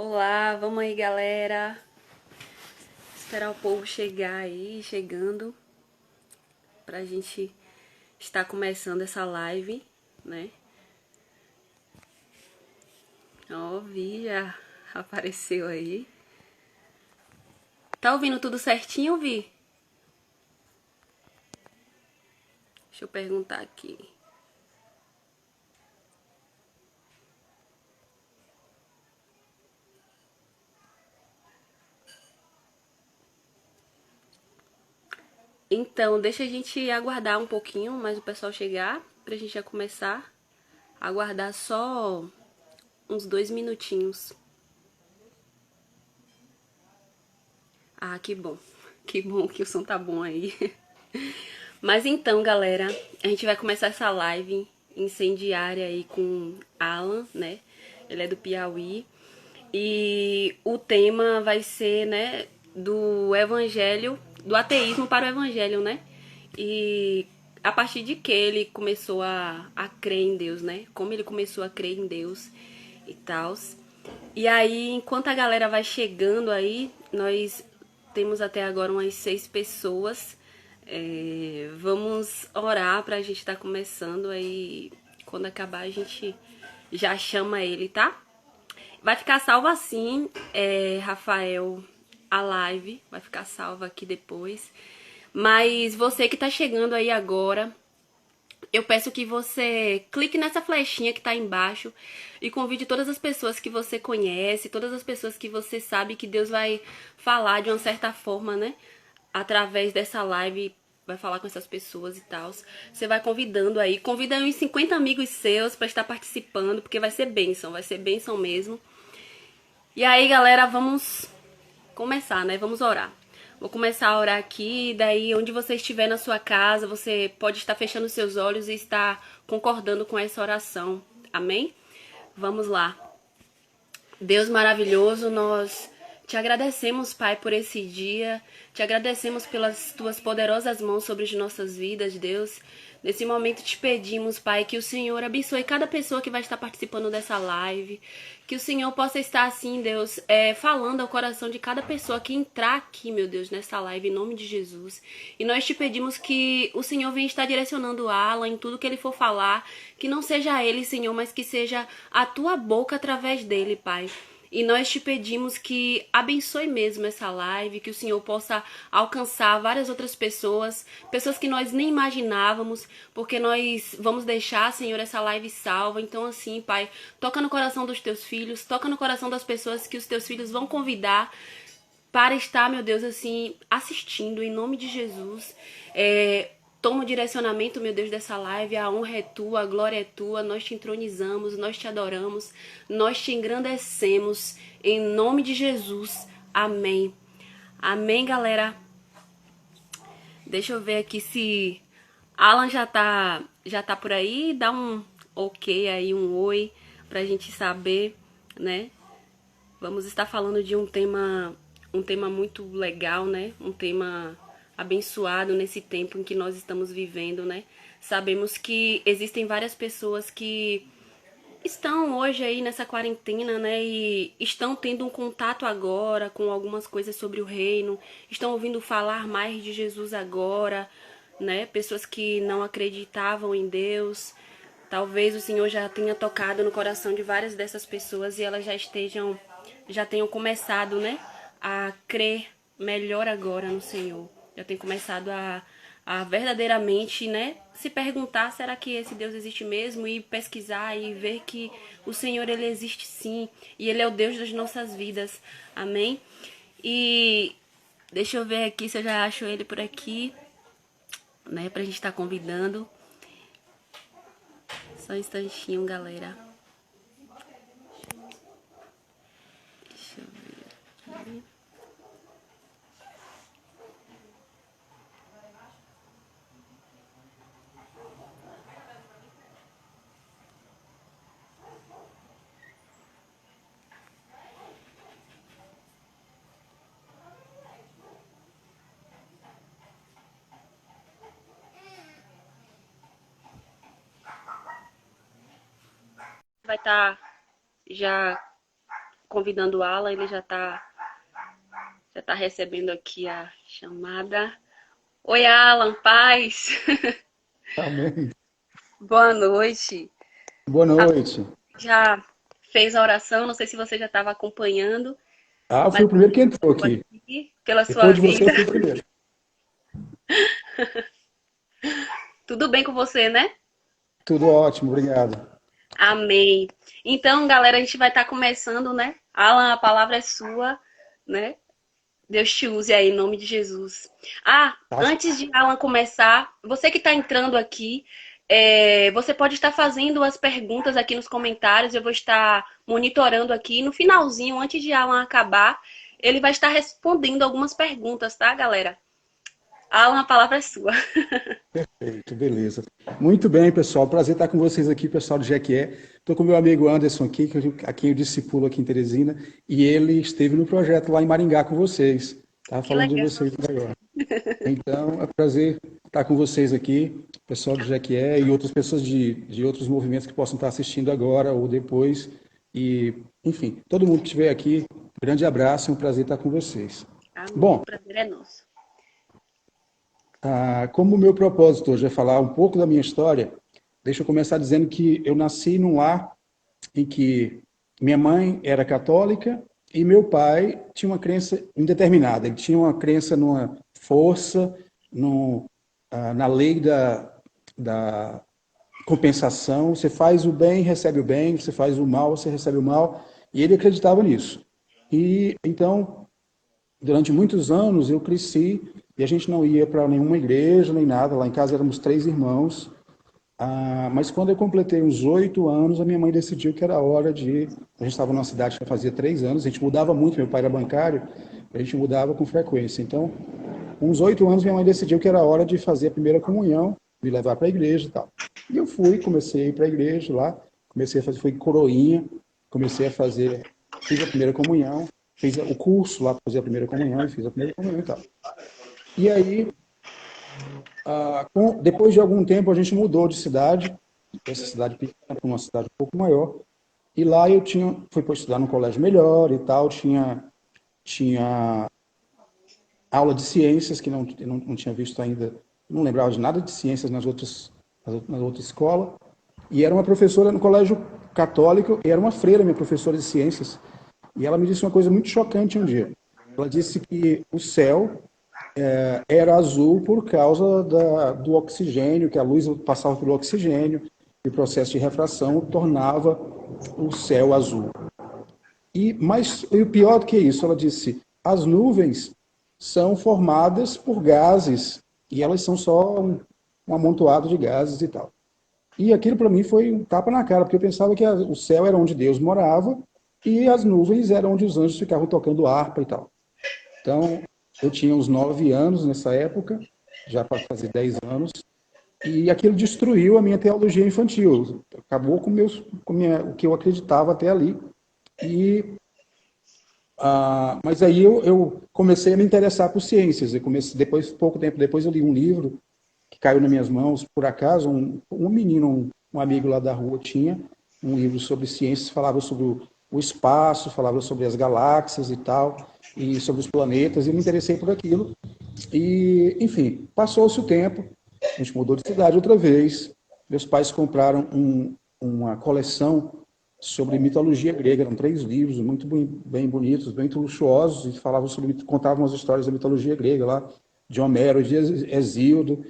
Olá, vamos aí, galera. Esperar o povo chegar aí, chegando, pra gente estar começando essa live, né? Ó, Vi já apareceu aí. Tá ouvindo tudo certinho, Vi? Deixa eu perguntar aqui. Então, deixa a gente aguardar um pouquinho mais o pessoal chegar, pra gente já começar. Aguardar só uns 2 minutinhos. Ah, que bom. Que bom que o som tá bom aí. Mas então, galera, a gente vai começar essa live incendiária aí com Alan, né? Ele é do Piauí. E o tema vai ser, né, do evangelho, do ateísmo para o evangelho, né? E a partir de que ele começou a crer em Deus, né? Como ele começou a crer em Deus e tal. E aí, enquanto a galera vai chegando aí, nós temos até agora umas 6 pessoas. Vamos orar pra gente estar começando aí. Quando acabar, a gente já chama ele, tá? Vai ficar salvo assim, Rafael, a live. Vai ficar salva aqui depois. Mas você que tá chegando aí agora, eu peço que você clique nessa flechinha que tá embaixo e convide todas as pessoas que você conhece, todas as pessoas que você sabe que Deus vai falar de uma certa forma, né? Através dessa live, vai falar com essas pessoas e tal. Você vai convidando aí, convida aí uns 50 amigos seus pra estar participando, porque vai ser bênção mesmo. E aí, galera, vamos começar, né? Vamos orar. Vou começar a orar aqui, daí onde você estiver na sua casa, você pode estar fechando seus olhos e estar concordando com essa oração. Amém? Vamos lá. Deus maravilhoso, nós te agradecemos, Pai, por esse dia. Te agradecemos pelas tuas poderosas mãos sobre as nossas vidas, Deus. Nesse momento te pedimos, Pai, que o Senhor abençoe cada pessoa que vai estar participando dessa live. Que o Senhor possa estar, assim, Deus, falando ao coração de cada pessoa que entrar aqui, meu Deus, nessa live, em nome de Jesus. E nós te pedimos que o Senhor venha estar direcionando o Alan em tudo que ele for falar. Que não seja ele, Senhor, mas que seja a tua boca através dele, Pai. E nós te pedimos que abençoe mesmo essa live, que o Senhor possa alcançar várias outras pessoas, pessoas que nós nem imaginávamos, porque nós vamos deixar, Senhor, essa live salva. Então, assim, Pai, toca no coração dos teus filhos, toca no coração das pessoas que os teus filhos vão convidar para estar, meu Deus, assim, assistindo, em nome de Jesus. Toma o direcionamento, meu Deus, dessa live. A honra é tua, a glória é tua. Nós te entronizamos, nós te adoramos, nós te engrandecemos. Em nome de Jesus. Amém. Amém, galera. Deixa eu ver aqui se Alan já tá por aí. Dá um ok aí, um oi, pra gente saber, né? Vamos estar falando de um tema muito legal, né? Um tema abençoado nesse tempo em que nós estamos vivendo, né? Sabemos que existem várias pessoas que estão hoje aí nessa quarentena, né? E estão tendo um contato agora com algumas coisas sobre o reino, estão ouvindo falar mais de Jesus agora, né? Pessoas que não acreditavam em Deus. Talvez o Senhor já tenha tocado no coração de várias dessas pessoas e elas já tenham começado, né, a crer melhor agora no Senhor. Já tenham começado a verdadeiramente, né, se perguntar, será que esse Deus existe mesmo? E pesquisar e ver que o Senhor, ele existe sim. E ele é o Deus das nossas vidas. Amém? E deixa eu ver aqui se eu já acho ele por aqui, né, pra gente estar convidando. Só um instantinho, galera. Deixa eu ver aqui. Vai estar já convidando o Alan, ele já tá recebendo aqui a chamada. Oi, Alan, paz. Amém. Boa noite. Boa noite. Já fez a oração, não sei se você já estava acompanhando, Ah, eu mas fui o primeiro que entrou estou aqui. aqui pela sua Depois de você, eu vida. fui o primeiro. Tudo bem com você, né? Tudo ótimo, obrigado. Amém. Então, galera, a gente vai estar começando, né? Alan, a palavra é sua, né? Deus te use aí, em nome de Jesus. Ah, Tá? antes de Alan começar, você que está entrando aqui, você pode estar fazendo as perguntas aqui nos comentários, eu vou estar monitorando aqui. No finalzinho, antes de Alan acabar, ele vai estar respondendo algumas perguntas, tá, galera? Alan, a palavra é sua. Perfeito, beleza. Muito bem, pessoal. Prazer estar com vocês aqui, pessoal do Jequié. Estou com meu amigo Anderson aqui, a quem eu discipulo aqui em Teresina, e ele esteve no projeto lá em Maringá com vocês. Estava Que falando de legal. vocês agora. Então, é um prazer estar com vocês aqui, pessoal do Jequié e outras pessoas de outros movimentos que possam estar assistindo agora ou depois. E, enfim, todo mundo que estiver aqui, grande abraço, é um prazer estar com vocês. Amém. Bom, O prazer é nosso. como o meu propósito hoje é falar um pouco da minha história, deixa eu começar dizendo que eu nasci num lar em que minha mãe era católica e meu pai tinha uma crença indeterminada. Ele tinha uma crença numa força, na lei da compensação. Você faz o bem, recebe o bem. Você faz o mal, você recebe o mal. E ele acreditava nisso. E então, durante muitos anos, eu cresci e a gente não ia para nenhuma igreja nem nada. Lá em casa éramos três irmãos. Mas quando eu completei uns 8 anos, a minha mãe decidiu que era hora de. A gente estava numa cidade que fazia 3 anos, a gente mudava muito, meu pai era bancário, a gente mudava com frequência. Então, com uns 8 anos, minha mãe decidiu que era hora de fazer a primeira comunhão, me levar para a igreja e tal. E eu fui, comecei a ir para a igreja lá, comecei a fazer, fui coroinha, comecei a fazer, fiz a primeira comunhão, fiz o curso lá para fazer a primeira comunhão, e fiz a primeira comunhão e tal. E aí, depois de algum tempo, a gente mudou de cidade, dessa cidade pequena para uma cidade um pouco maior. E lá eu fui para estudar num colégio melhor e tal, tinha aula de ciências, que não tinha visto ainda, não lembrava de nada de ciências nas outras escolas. E era uma professora no colégio católico, e era uma freira, minha professora de ciências. E ela me disse uma coisa muito chocante um dia. Ela disse que o céu era azul por causa do oxigênio, que a luz passava pelo oxigênio, e o processo de refração tornava o céu azul. E o pior do que isso, ela disse, as nuvens são formadas por gases, e elas são só um amontoado de gases e tal. E aquilo para mim foi um tapa na cara, porque eu pensava que o céu era onde Deus morava, e as nuvens eram onde os anjos ficavam tocando harpa e tal. Então, eu tinha uns 9 anos nessa época, já para fazer 10 anos, e aquilo destruiu a minha teologia infantil. Acabou o que eu acreditava até ali. Mas aí eu comecei a me interessar por ciências. Pouco tempo depois, eu li um livro que caiu nas minhas mãos, por acaso, um menino, um amigo lá da rua tinha um livro sobre ciências, falava sobre o espaço, falava sobre as galáxias e tal, e sobre os planetas, e eu me interessei por aquilo. E, enfim, passou-se o tempo, a gente mudou de cidade outra vez, meus pais compraram uma coleção sobre mitologia grega, eram 3 livros, muito bem bonitos, bem luxuosos, e contavam as histórias da mitologia grega lá, de Homero, de Hesíodo,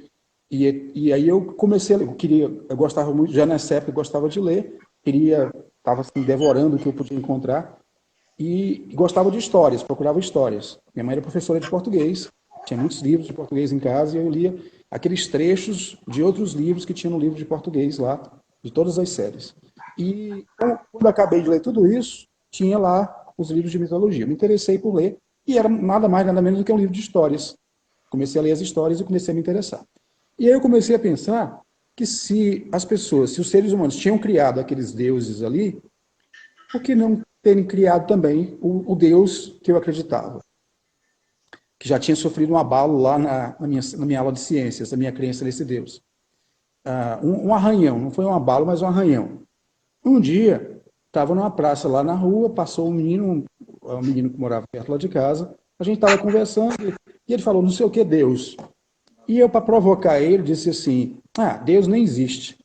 e aí eu comecei a ler, eu gostava muito, já nessa época eu gostava de ler, estava assim, devorando o que eu podia encontrar, e gostava de histórias, procurava histórias. Minha mãe era professora de português, tinha muitos livros de português em casa, e eu lia aqueles trechos de outros livros que tinha no livro de português lá, de todas as séries. E quando acabei de ler tudo isso, tinha lá os livros de mitologia. Me interessei por ler, e era nada mais, nada menos do que um livro de histórias. Comecei a ler as histórias e comecei a me interessar. E aí eu comecei a pensar que se os seres humanos tinham criado aqueles deuses ali, por que não terem criado também o Deus que eu acreditava? Que já tinha sofrido um abalo lá na minha aula de ciências, a minha crença nesse Deus. Um arranhão, não foi um abalo, mas um arranhão. Um dia, Estava numa praça lá na rua, passou um menino que morava perto lá de casa, a gente estava conversando, e ele falou, não sei o que, Deus. E eu, para provocar ele, disse assim, Deus nem existe.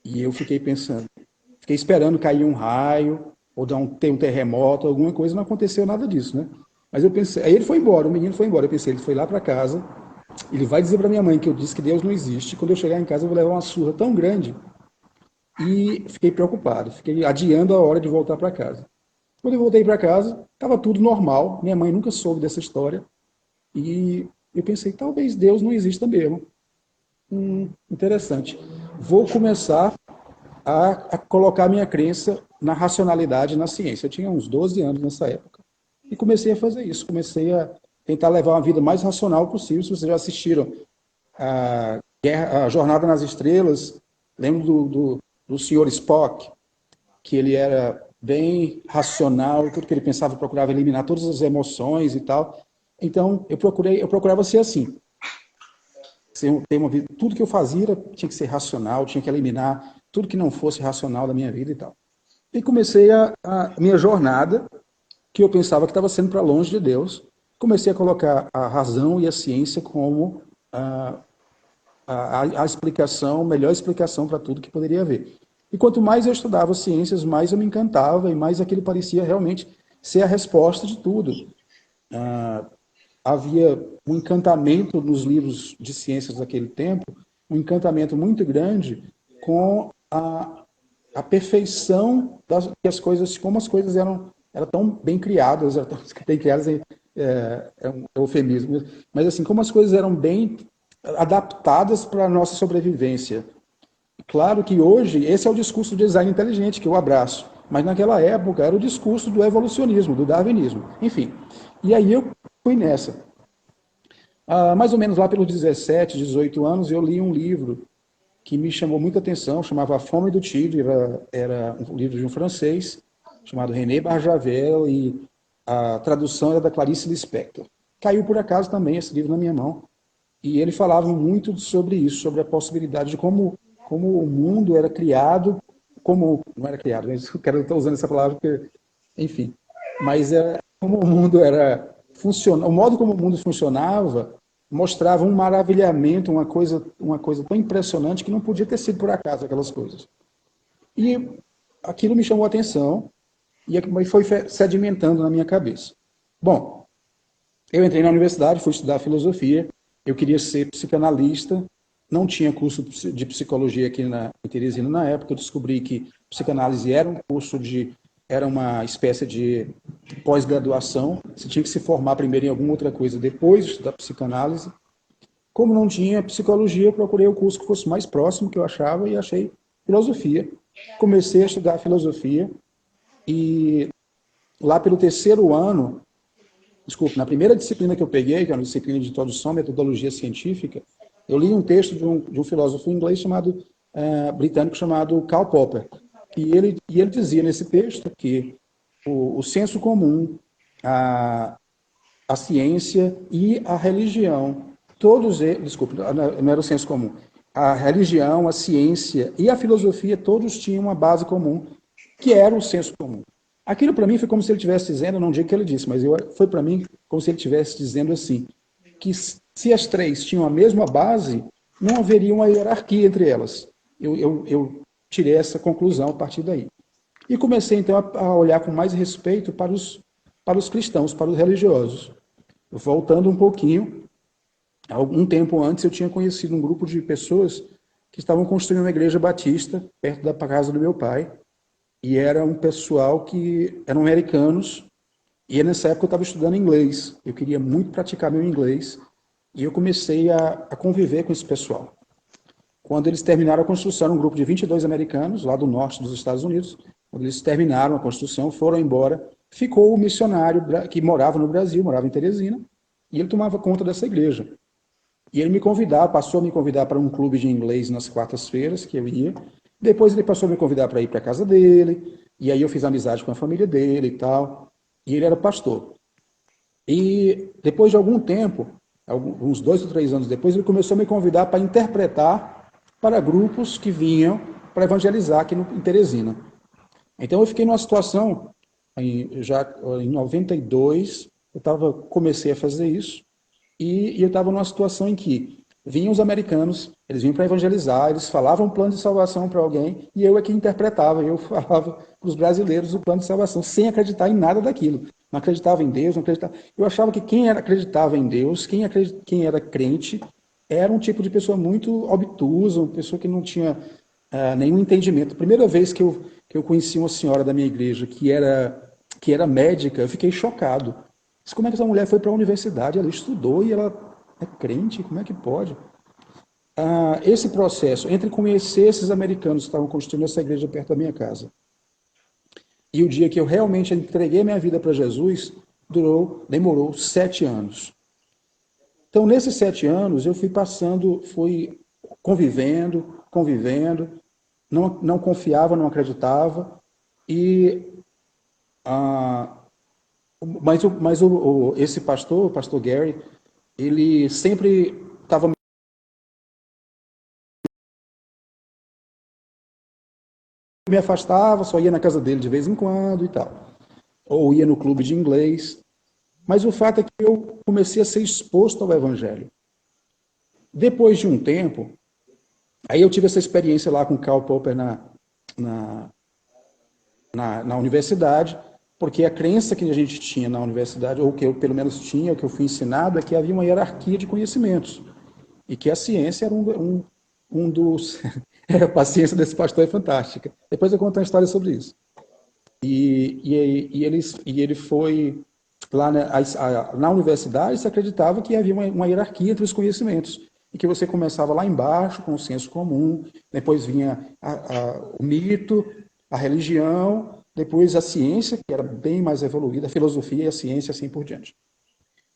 E eu fiquei pensando, fiquei esperando cair um raio, ou ter um terremoto, alguma coisa, não aconteceu nada disso, né? Mas eu pensei, aí ele foi embora, o menino foi embora, eu pensei, ele foi lá para casa, ele vai dizer para minha mãe que eu disse que Deus não existe, quando eu chegar em casa eu vou levar uma surra tão grande, e fiquei preocupado, fiquei adiando a hora de voltar para casa. Quando eu voltei para casa, estava tudo normal, minha mãe nunca soube dessa história, e eu pensei, talvez Deus não exista mesmo. Interessante. Vou começar a colocar minha crença na racionalidade e na ciência. Eu tinha uns 12 anos nessa época. E comecei a fazer isso. Comecei a tentar levar uma vida mais racional possível. Se vocês já assistiram a Jornada nas Estrelas, lembro do Sr. Spock, que ele era bem racional, tudo que ele pensava, procurava eliminar todas as emoções e tal. Então, eu procurava ser assim. Tudo que eu fazia tinha que ser racional, tinha que eliminar tudo que não fosse racional da minha vida e tal. E comecei a minha jornada, que eu pensava que estava sendo para longe de Deus, comecei a colocar a razão e a ciência como a explicação, melhor explicação para tudo que poderia haver. E quanto mais eu estudava ciências, mais eu me encantava e mais aquilo parecia realmente ser a resposta de tudo. Havia um encantamento nos livros de ciências daquele tempo, um encantamento muito grande com a perfeição que as coisas, como as coisas eram tão bem criadas, bem criadas é um eufemismo, mas assim, como as coisas eram bem adaptadas para a nossa sobrevivência. Claro que hoje esse é o discurso do design inteligente que eu abraço, mas naquela época era o discurso do evolucionismo, do darwinismo, enfim. E aí eu fui nessa. Mais ou menos lá pelos 17, 18 anos, eu li um livro que me chamou muita atenção, chamava A Fome do Tigre, era um livro de um francês, chamado René Barjavel, e a tradução era da Clarice Lispector. Caiu por acaso também esse livro na minha mão, e ele falava muito sobre isso, sobre a possibilidade de como o mundo era criado, não era criado, mas eu estou usando essa palavra porque, enfim, mas como o mundo o modo como o mundo funcionava mostrava um maravilhamento, uma coisa tão impressionante que não podia ter sido por acaso aquelas coisas. E aquilo me chamou a atenção e foi sedimentando na minha cabeça. Bom, eu entrei na universidade, fui estudar filosofia, eu queria ser psicanalista, não tinha curso de psicologia aqui em Teresina na época, eu descobri que psicanálise era um curso era uma espécie de pós-graduação, você tinha que se formar primeiro em alguma outra coisa depois da psicanálise. Como não tinha psicologia, eu procurei o curso que fosse mais próximo que eu achava e achei filosofia. Comecei a estudar filosofia e lá pelo terceiro ano, na primeira disciplina que eu peguei, que era uma disciplina de introdução à metodologia científica, eu li um texto de um filósofo inglês britânico chamado Karl Popper. E ele dizia nesse texto que o senso comum, a ciência e a religião, não era o senso comum, a religião, a ciência e a filosofia, todos tinham uma base comum, que era o senso comum. Aquilo para mim foi como se ele estivesse dizendo, não digo que ele disse, mas foi para mim como se ele estivesse dizendo assim, que se as três tinham a mesma base, não haveria uma hierarquia entre elas. Eu tirei essa conclusão a partir daí. E comecei, então, a olhar com mais respeito para os cristãos, para os religiosos. Voltando um pouquinho, algum tempo antes eu tinha conhecido um grupo de pessoas que estavam construindo uma igreja batista perto da casa do meu pai, e era um pessoal que eram americanos, e nessa época eu estava estudando inglês. Eu queria muito praticar meu inglês, e eu comecei a conviver com esse pessoal. Quando eles terminaram a construção, era um grupo de 22 americanos, lá do norte dos Estados Unidos. Quando eles terminaram a construção, foram embora, ficou o missionário que morava no Brasil, morava em Teresina, e ele tomava conta dessa igreja. E ele passou a me convidar para um clube de inglês nas quartas-feiras, que eu ia. Depois ele passou a me convidar para ir para a casa dele, e aí eu fiz amizade com a família dele e tal. E ele era pastor. E depois de algum tempo, uns 2 ou 3 anos depois, ele começou a me convidar para interpretar para grupos que vinham para evangelizar aqui em Teresina. Então eu fiquei numa situação, já em 92, comecei a fazer isso, e eu estava numa situação em que vinham os americanos, eles vinham para evangelizar, eles falavam um plano de salvação para alguém, e eu é que interpretava, eu falava para os brasileiros o plano de salvação, sem acreditar em nada daquilo. Não acreditava em Deus, não acreditava. Eu achava que quem acreditava em Deus, quem era crente, era um tipo de pessoa muito obtusa, uma pessoa que não tinha nenhum entendimento. A primeira vez que eu conheci uma senhora da minha igreja que era médica, eu fiquei chocado. Mas como é que essa mulher foi para a universidade? Ela estudou e ela é crente? Como é que pode? Esse processo, entre conhecer esses americanos que estavam construindo essa igreja perto da minha casa, e o dia que eu realmente entreguei minha vida para Jesus, demorou 7 anos. Então, nesses 7 anos, eu fui convivendo, não confiava, não acreditava, e esse pastor, o pastor Gary, ele sempre estava me afastava, só ia na casa dele de vez em quando e tal, ou ia no clube de inglês. Mas o fato é que eu comecei a ser exposto ao evangelho. Depois de um tempo, aí eu tive essa experiência lá com o Karl Popper na universidade, porque a crença que a gente tinha na universidade, ou que eu pelo menos tinha, o que eu fui ensinado, é que havia uma hierarquia de conhecimentos. E que a ciência era um dos... a ciência desse pastor é fantástica. Depois eu conto uma história sobre isso. E ele foi... Lá na universidade, se acreditava que havia uma hierarquia entre os conhecimentos. E que você começava lá embaixo, com o senso comum, depois vinha o mito, a religião, depois a ciência, que era bem mais evoluída, a filosofia e a ciência, assim por diante.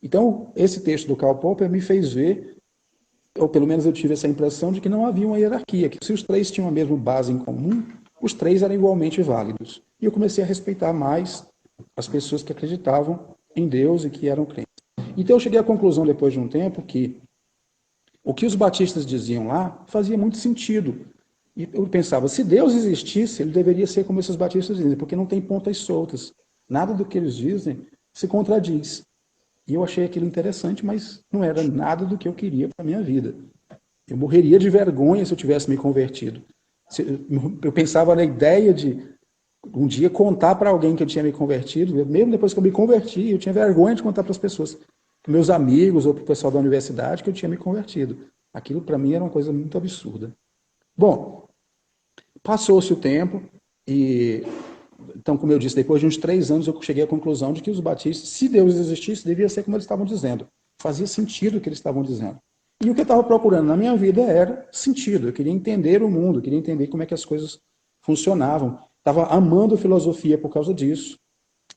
Então, esse texto do Karl Popper me fez ver, ou pelo menos eu tive essa impressão, de que não havia uma hierarquia, que se os três tinham a mesma base em comum, os três eram igualmente válidos. E eu comecei a respeitar mais as pessoas que acreditavam em Deus e que eram crentes. Então eu cheguei à conclusão, depois de um tempo, que o que os batistas diziam lá fazia muito sentido. E eu pensava, se Deus existisse, ele deveria ser como esses batistas dizem, porque não tem pontas soltas. Nada do que eles dizem se contradiz. E eu achei aquilo interessante, mas não era nada do que eu queria para a minha vida. Eu morreria de vergonha se eu tivesse me convertido. Eu pensava na ideia de um dia contar para alguém que eu tinha me convertido, mesmo depois que eu me converti, eu tinha vergonha de contar para as pessoas, para meus amigos ou para o pessoal da universidade que eu tinha me convertido. Aquilo para mim era uma coisa muito absurda. Bom, passou-se o tempo e, então, como eu disse, depois de uns 3 anos eu cheguei à conclusão de que os batistas, se Deus existisse, devia ser como eles estavam dizendo. Fazia sentido o que eles estavam dizendo. E o que eu estava procurando na minha vida era sentido. Eu queria entender o mundo, eu queria entender como é que as coisas funcionavam. Estava amando filosofia por causa disso,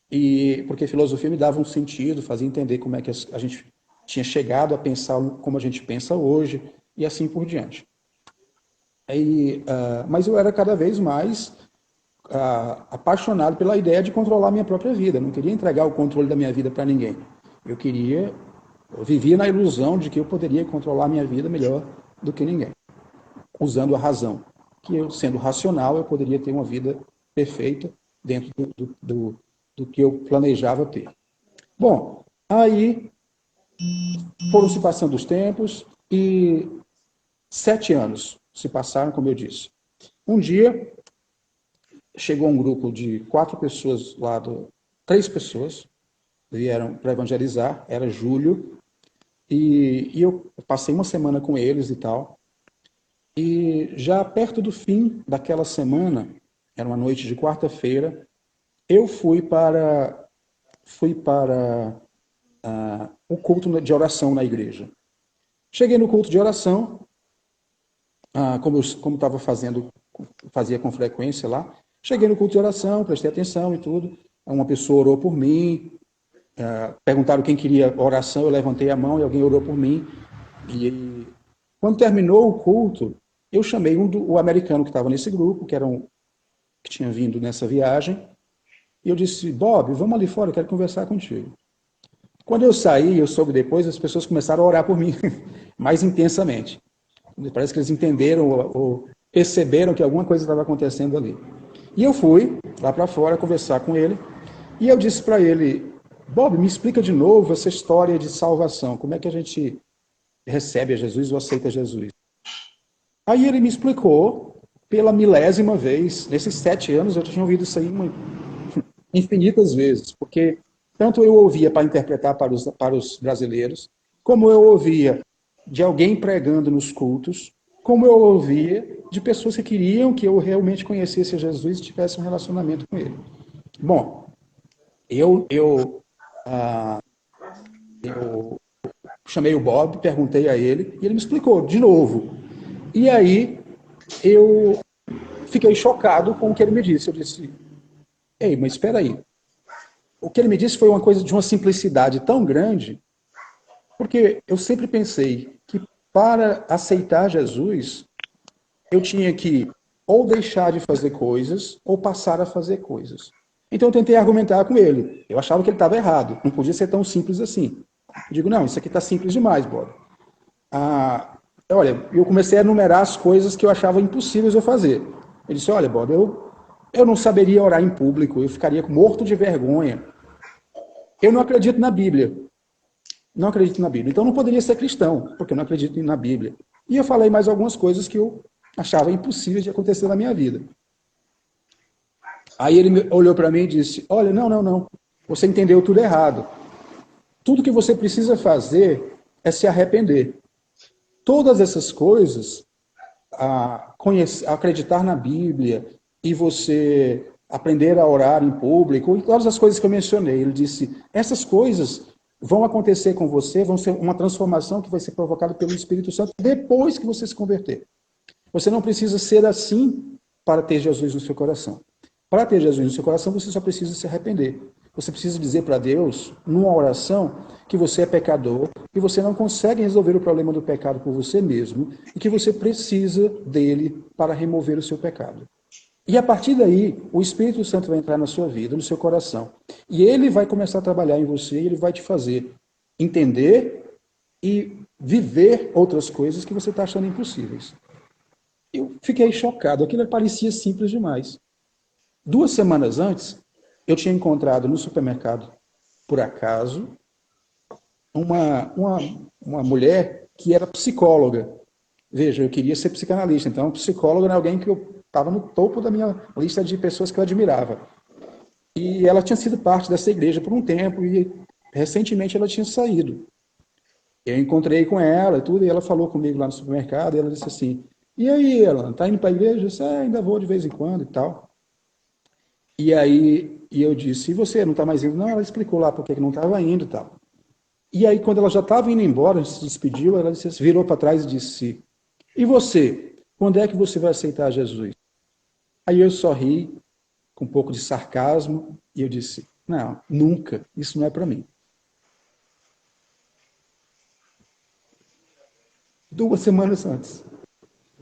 e porque filosofia me dava um sentido, fazia entender como é que a gente tinha chegado a pensar como a gente pensa hoje, e assim por diante. Mas eu era cada vez mais apaixonado pela ideia de controlar a minha própria vida. Eu não queria entregar o controle da minha vida para ninguém. Eu vivia na ilusão de que eu poderia controlar a minha vida melhor do que ninguém, usando a razão. Que eu, sendo racional, eu poderia ter uma vida perfeita dentro do que eu planejava ter. Bom, aí foram se passando os tempos e 7 anos se passaram, como eu disse. Um dia, chegou um grupo de 4 pessoas lá, 3 pessoas, vieram para evangelizar, era julho, e eu passei uma semana com eles e tal, e já perto do fim daquela semana, era uma noite de quarta-feira, eu fui para o culto de oração na igreja. Cheguei no culto de oração, como estava fazia com frequência lá. Cheguei no culto de oração, prestei atenção e tudo. Uma pessoa orou por mim, perguntaram quem queria oração, eu levantei a mão e alguém orou por mim. E quando terminou o culto, eu chamei o americano que estava nesse grupo, que tinha vindo nessa viagem, e eu disse, Bob, vamos ali fora, eu quero conversar contigo. Quando eu saí, eu soube depois, as pessoas começaram a orar por mim mais intensamente. Parece que eles entenderam ou perceberam que alguma coisa estava acontecendo ali. E eu fui lá para fora conversar com ele, e eu disse para ele, Bob, me explica de novo essa história de salvação, como é que a gente recebe a Jesus ou aceita Jesus? Aí ele me explicou pela milésima vez, nesses 7 anos eu tinha ouvido isso aí infinitas vezes, porque tanto eu ouvia para interpretar para os brasileiros, como eu ouvia de alguém pregando nos cultos, como eu ouvia de pessoas que queriam que eu realmente conhecesse a Jesus e tivesse um relacionamento com ele. Bom, eu chamei o Bob, perguntei a ele, e ele me explicou de novo. E aí eu fiquei chocado com o que ele me disse. Eu disse, ei, mas espera aí. O que ele me disse foi uma coisa de uma simplicidade tão grande, porque eu sempre pensei que para aceitar Jesus, eu tinha que ou deixar de fazer coisas, ou passar a fazer coisas. Então eu tentei argumentar com ele. Eu achava que ele estava errado. Não podia ser tão simples assim. Eu digo, não, isso aqui está simples demais, Bob. Olha, eu comecei a enumerar as coisas que eu achava impossíveis eu fazer. Ele disse, olha, Bob, eu não saberia orar em público, eu ficaria morto de vergonha. Eu não acredito na Bíblia. Não acredito na Bíblia. Então não poderia ser cristão, porque eu não acredito na Bíblia. E eu falei mais algumas coisas que eu achava impossíveis de acontecer na minha vida. Aí ele olhou para mim e disse, olha, não, você entendeu tudo errado. Tudo que você precisa fazer é se arrepender. Todas essas coisas, acreditar na Bíblia e você aprender a orar em público, e todas as coisas que eu mencionei. Ele disse, essas coisas vão acontecer com você, vão ser uma transformação que vai ser provocada pelo Espírito Santo depois que você se converter. Você não precisa ser assim para ter Jesus no seu coração. Para ter Jesus no seu coração, você só precisa se arrepender. Você precisa dizer para Deus, numa oração, que você é pecador, que você não consegue resolver o problema do pecado por você mesmo e que você precisa dele para remover o seu pecado. E a partir daí, o Espírito Santo vai entrar na sua vida, no seu coração. E ele vai começar a trabalhar em você e ele vai te fazer entender e viver outras coisas que você está achando impossíveis. Eu fiquei chocado, aquilo parecia simples demais. 2 semanas antes, eu tinha encontrado no supermercado, por acaso, uma mulher que era psicóloga. Veja, eu queria ser psicanalista, então psicóloga era alguém que eu estava no topo da minha lista de pessoas que eu admirava. E ela tinha sido parte dessa igreja por um tempo e recentemente ela tinha saído. Eu encontrei com ela e tudo, e ela falou comigo lá no supermercado, e ela disse assim, e aí, ela tá indo para a igreja? Eu disse, ainda vou de vez em quando e tal. E aí eu disse, e você não está mais indo? Não, ela explicou lá por que não estava indo e tal. E aí, quando ela já estava indo embora, se despediu, ela disse, virou para trás e disse, e você? Quando é que você vai aceitar Jesus? Aí eu sorri, com um pouco de sarcasmo, e eu disse, não, nunca, isso não é para mim. 2 semanas antes.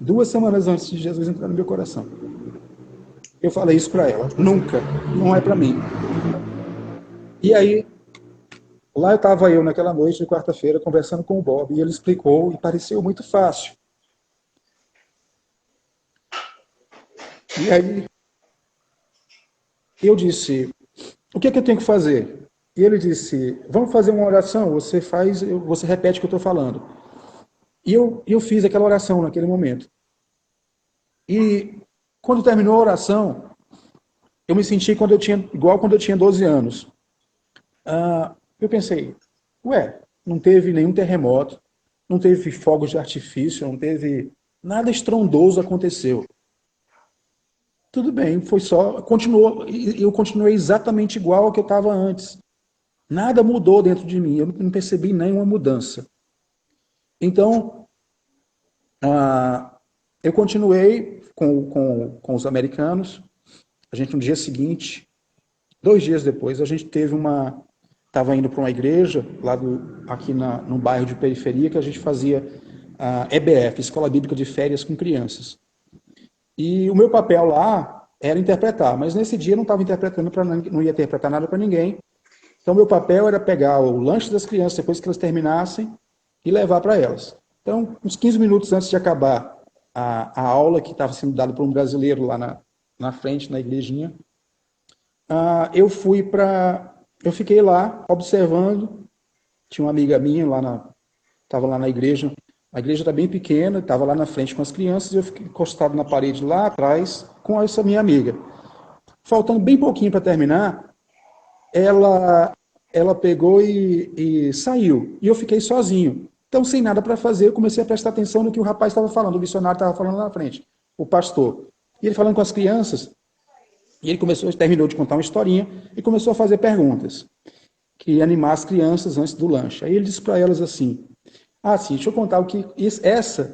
2 semanas antes de Jesus entrar no meu coração. Eu falei isso para ela, nunca, não é para mim. E aí, lá estava eu naquela noite de quarta-feira conversando com o Bob, e ele explicou e pareceu muito fácil. E aí, eu disse, o que é que eu tenho que fazer? E ele disse, vamos fazer uma oração, você repete o que eu estou falando. E eu fiz aquela oração naquele momento. E quando terminou a oração, eu me senti igual quando eu tinha 12 anos. Eu pensei, não teve nenhum terremoto, não teve fogos de artifício, não teve nada estrondoso aconteceu. Tudo bem, foi só, eu continuei exatamente igual ao que eu estava antes. Nada mudou dentro de mim, eu não percebi nenhuma mudança. Então, eu continuei com os americanos. A gente, no dia seguinte, 2 dias depois, a gente estava indo para uma igreja, aqui num bairro de periferia, que a gente fazia a EBF, Escola Bíblica de Férias com Crianças. E o meu papel lá era interpretar, mas nesse dia eu não estava interpretando, não ia interpretar nada para ninguém. Então, meu papel era pegar o lanche das crianças, depois que elas terminassem, e levar para elas. Então, uns 15 minutos antes de acabar a aula, que estava sendo dada por um brasileiro lá na frente, na igrejinha. Eu fiquei lá observando. Tinha uma amiga minha estava lá na igreja. A igreja era bem pequena, estava lá na frente com as crianças, e eu fiquei encostado na parede lá atrás com essa minha amiga. Faltando bem pouquinho para terminar, ela pegou e saiu. E eu fiquei sozinho. Então, sem nada para fazer, eu comecei a prestar atenção no que o rapaz estava falando, o missionário estava falando lá na frente, o pastor. E ele falando com as crianças, e ele terminou de contar uma historinha e começou a fazer perguntas, que ia animar as crianças antes do lanche. Aí ele disse para elas assim: sim, deixa eu contar o que... Esse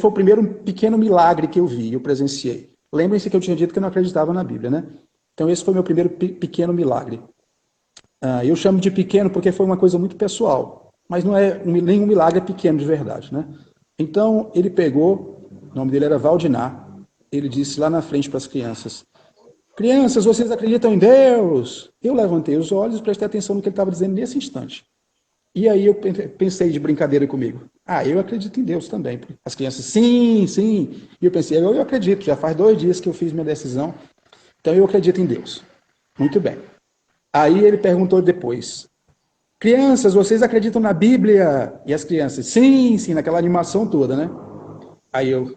foi o primeiro pequeno milagre que eu vi, eu presenciei. Lembrem-se que eu tinha dito que eu não acreditava na Bíblia, né? Então esse foi meu primeiro pequeno milagre. Eu chamo de pequeno porque foi uma coisa muito pessoal, mas não é nenhum milagre pequeno de verdade, né? Então ele pegou, o nome dele era Valdinar, ele disse lá na frente para as crianças: crianças, vocês acreditam em Deus? Eu levantei os olhos e prestei atenção no que ele estava dizendo nesse instante. E aí eu pensei de brincadeira comigo: eu acredito em Deus também. As crianças: sim, sim. E eu pensei: eu acredito, já faz 2 dias que eu fiz minha decisão, então eu acredito em Deus. Muito bem. Aí ele perguntou depois: crianças, vocês acreditam na Bíblia? E as crianças: sim, sim, naquela animação toda, né? Aí eu: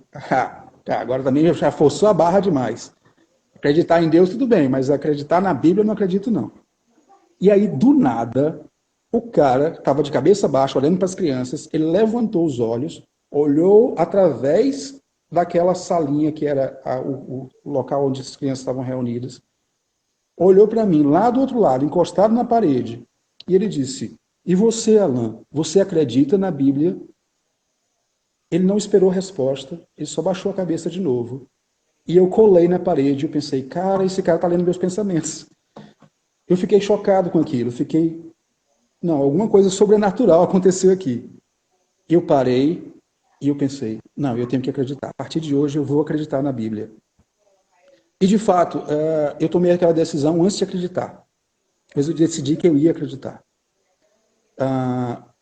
agora também já forçou a barra demais. Acreditar em Deus tudo bem, mas acreditar na Bíblia eu não acredito não. E aí, do nada, o cara estava de cabeça baixa, olhando para as crianças, ele levantou os olhos, olhou através daquela salinha que era o local onde as crianças estavam reunidas, olhou para mim, lá do outro lado, encostado na parede, e ele disse: e você, Alan, você acredita na Bíblia? Ele não esperou resposta, ele só baixou a cabeça de novo. E eu colei na parede, eu pensei: cara, esse cara está lendo meus pensamentos. Eu fiquei chocado com aquilo, não, alguma coisa sobrenatural aconteceu aqui. Eu parei e eu pensei: não, eu tenho que acreditar. A partir de hoje eu vou acreditar na Bíblia. E de fato, eu tomei aquela decisão antes de acreditar. Mas eu decidi que eu ia acreditar.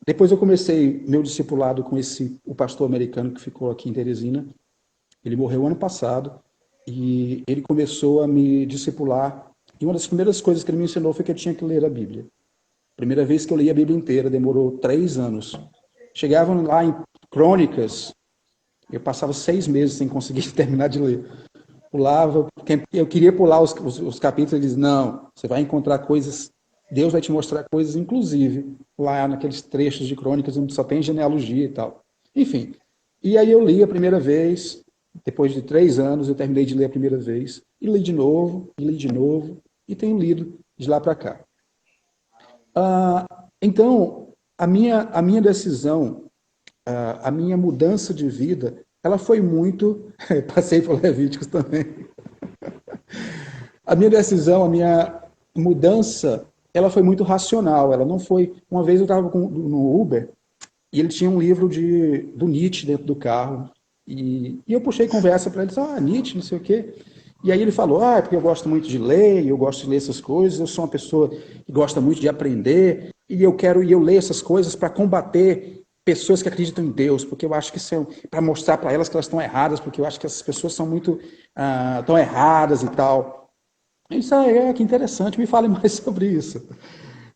Depois eu comecei meu discipulado com o pastor americano que ficou aqui em Teresina. Ele morreu ano passado e ele começou a me discipular. E uma das primeiras coisas que ele me ensinou foi que eu tinha que ler a Bíblia. Primeira vez que eu li a Bíblia inteira, demorou 3 anos. Chegavam lá em Crônicas, eu passava 6 meses sem conseguir terminar de ler. Pulava, eu queria pular os capítulos, ele diz: não, você vai encontrar coisas, Deus vai te mostrar coisas, inclusive, lá naqueles trechos de Crônicas, onde só tem genealogia e tal. Enfim, e aí eu li a primeira vez, depois de 3 anos, eu terminei de ler a primeira vez, e li de novo, e tenho lido de lá para cá. Então, a minha decisão, a minha mudança de vida, ela foi muito... Passei por Levíticos também. A minha decisão, a minha mudança, ela foi muito racional. Ela não foi... Uma vez eu estava no Uber e ele tinha um livro do Nietzsche dentro do carro. E eu puxei conversa para ele. Nietzsche, não sei o quê. E aí ele falou: é porque eu gosto muito de ler, eu gosto de ler essas coisas, eu sou uma pessoa que gosta muito de aprender, e eu leio essas coisas para combater pessoas que acreditam em Deus, porque eu acho que isso é para mostrar para elas que elas estão erradas, porque eu acho que essas pessoas são muito tão erradas e tal. Eu disse: que interessante, me fale mais sobre isso.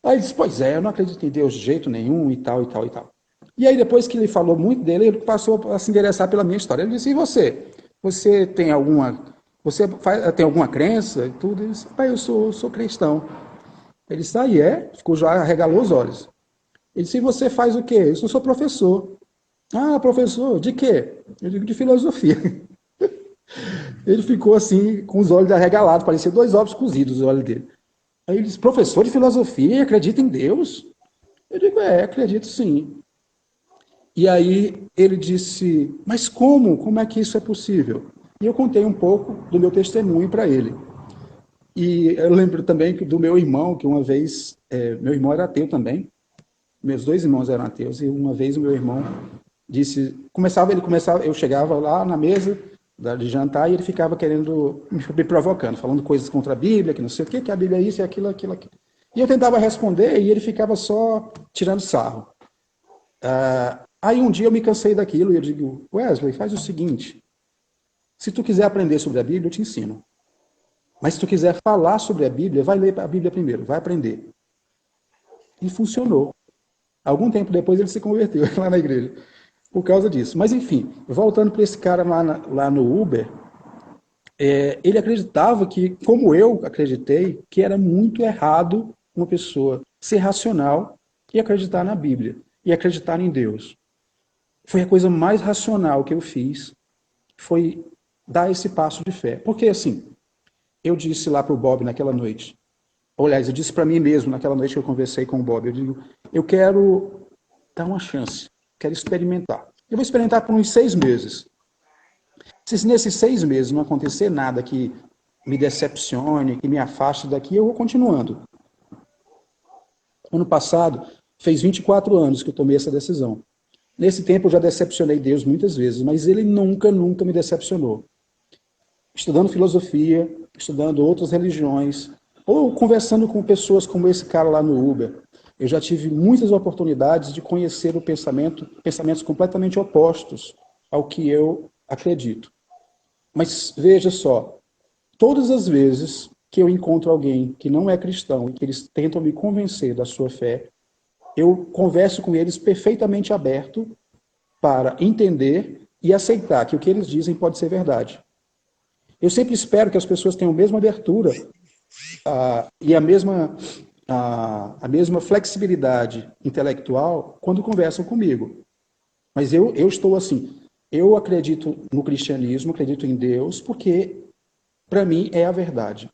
Aí ele disse: pois é, eu não acredito em Deus de jeito nenhum e tal, e tal, e tal. E aí depois que ele falou muito dele, ele passou a se interessar pela minha história. Ele disse: e você? Você tem alguma crença e tudo? Ele disse: pai, eu sou cristão. Ele disse: ficou, já arregalou os olhos. Ele disse: e você faz o quê? Eu sou professor. Professor, de quê? Eu digo: de filosofia. Ele ficou assim, com os olhos arregalados, parecia 2 ovos cozidos os olhos dele. Aí ele disse: professor de filosofia, acredita em Deus? Eu digo: acredito sim. E aí ele disse: mas como? Como é que isso é possível? E eu contei um pouco do meu testemunho para ele. E eu lembro também do meu irmão, que uma vez, meu irmão era ateu também, meus 2 irmãos eram ateus, e uma vez o meu irmão disse, eu chegava lá na mesa de jantar e ele ficava querendo, me provocando, falando coisas contra a Bíblia, que não sei o que a Bíblia é isso, é aquilo. E eu tentava responder e ele ficava só tirando sarro. Aí um dia eu me cansei daquilo e eu digo: Wesley, faz o seguinte, Se tu quiser aprender sobre a Bíblia, eu te ensino. Mas se tu quiser falar sobre a Bíblia, vai ler a Bíblia primeiro, vai aprender. E funcionou. Algum tempo depois ele se converteu lá na igreja, por causa disso. Mas enfim, voltando para esse cara lá no Uber, ele acreditava que, como eu acreditei, que era muito errado uma pessoa ser racional e acreditar na Bíblia, e acreditar em Deus. Foi a coisa mais racional que eu fiz, foi dar esse passo de fé. Porque assim, eu disse lá para o Bob naquela noite, ou, aliás, eu disse para mim mesmo naquela noite que eu conversei com o Bob, eu digo, eu quero dar uma chance, quero experimentar. Eu vou experimentar por uns 6 meses. Se nesses 6 meses não acontecer nada que me decepcione, que me afaste daqui, eu vou continuando. Ano passado, fez 24 anos que eu tomei essa decisão. Nesse tempo eu já decepcionei Deus muitas vezes, mas ele nunca me decepcionou. Estudando filosofia, estudando outras religiões, ou conversando com pessoas como esse cara lá no Uber, eu já tive muitas oportunidades de conhecer pensamentos completamente opostos ao que eu acredito. Mas veja só, todas as vezes que eu encontro alguém que não é cristão e que eles tentam me convencer da sua fé, eu converso com eles perfeitamente aberto para entender e aceitar que o que eles dizem pode ser verdade. Eu sempre espero que as pessoas tenham a mesma abertura e a mesma flexibilidade intelectual quando conversam comigo. Mas eu estou assim, eu acredito no cristianismo, acredito em Deus, porque para mim é a verdade.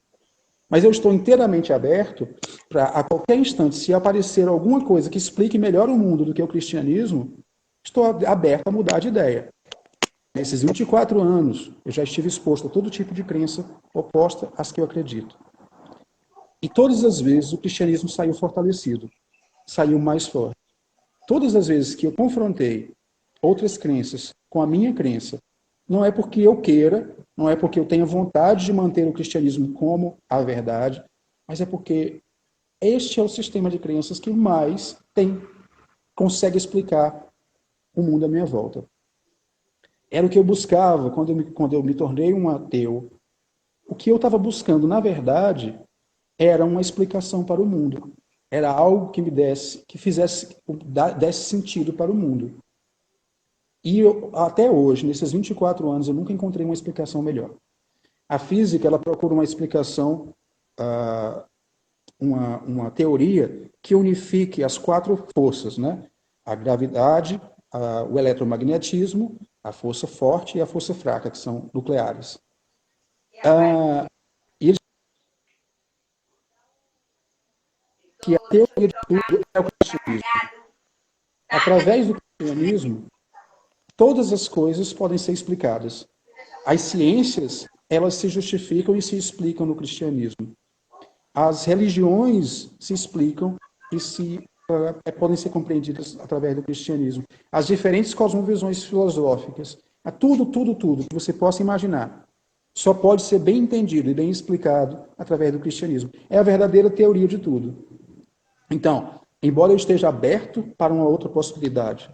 Mas eu estou inteiramente aberto para, a qualquer instante, se aparecer alguma coisa que explique melhor o mundo do que o cristianismo, estou aberto a mudar de ideia. Nesses 24 anos, eu já estive exposto a todo tipo de crença oposta às que eu acredito. E todas as vezes o cristianismo saiu fortalecido, saiu mais forte. Todas as vezes que eu confrontei outras crenças com a minha crença, não é porque eu queira, não é porque eu tenha vontade de manter o cristianismo como a verdade, mas é porque este é o sistema de crenças que mais consegue explicar o mundo à minha volta. Era o que eu buscava quando eu me tornei um ateu. O que eu estava buscando, na verdade, era uma explicação para o mundo. Era algo que me desse, desse sentido para o mundo. E até hoje, nesses 24 anos, eu nunca encontrei uma explicação melhor. A física, ela procura uma explicação, uma teoria que unifique as 4 forças, né? A gravidade, o eletromagnetismo, a força forte e a força fraca, que são nucleares. E eles que a teoria de tudo é o cristianismo. Através do cristianismo, todas as coisas podem ser explicadas. As ciências, elas se justificam e se explicam no cristianismo. As religiões se explicam e podem ser compreendidas através do cristianismo. As diferentes cosmovisões filosóficas, tudo que você possa imaginar, só pode ser bem entendido e bem explicado através do cristianismo. É a verdadeira teoria de tudo. Então, embora eu esteja aberto para uma outra possibilidade,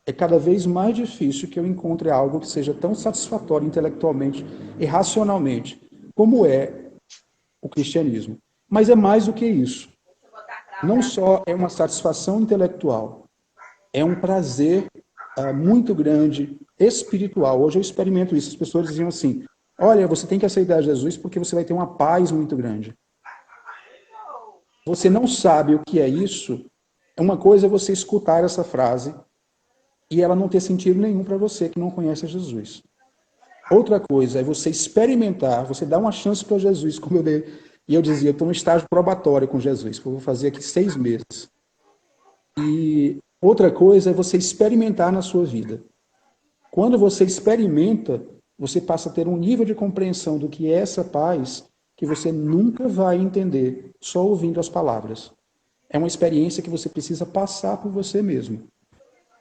é cada vez mais difícil que eu encontre algo que seja tão satisfatório intelectualmente e racionalmente como é o cristianismo. Mas é mais do que isso. Não só é uma satisfação intelectual, é um prazer muito grande, espiritual. Hoje eu experimento isso. As pessoas diziam assim, olha, você tem que aceitar Jesus porque você vai ter uma paz muito grande. Você não sabe o que é isso. Uma coisa é você escutar essa frase e ela não ter sentido nenhum para você que não conhece Jesus. Outra coisa é você experimentar, você dar uma chance para Jesus, como eu dei. E eu dizia, eu estou no estágio probatório com Jesus, que eu vou fazer aqui 6 meses. E outra coisa é você experimentar na sua vida. Quando você experimenta, você passa a ter um nível de compreensão do que é essa paz que você nunca vai entender só ouvindo as palavras. É uma experiência que você precisa passar por você mesmo.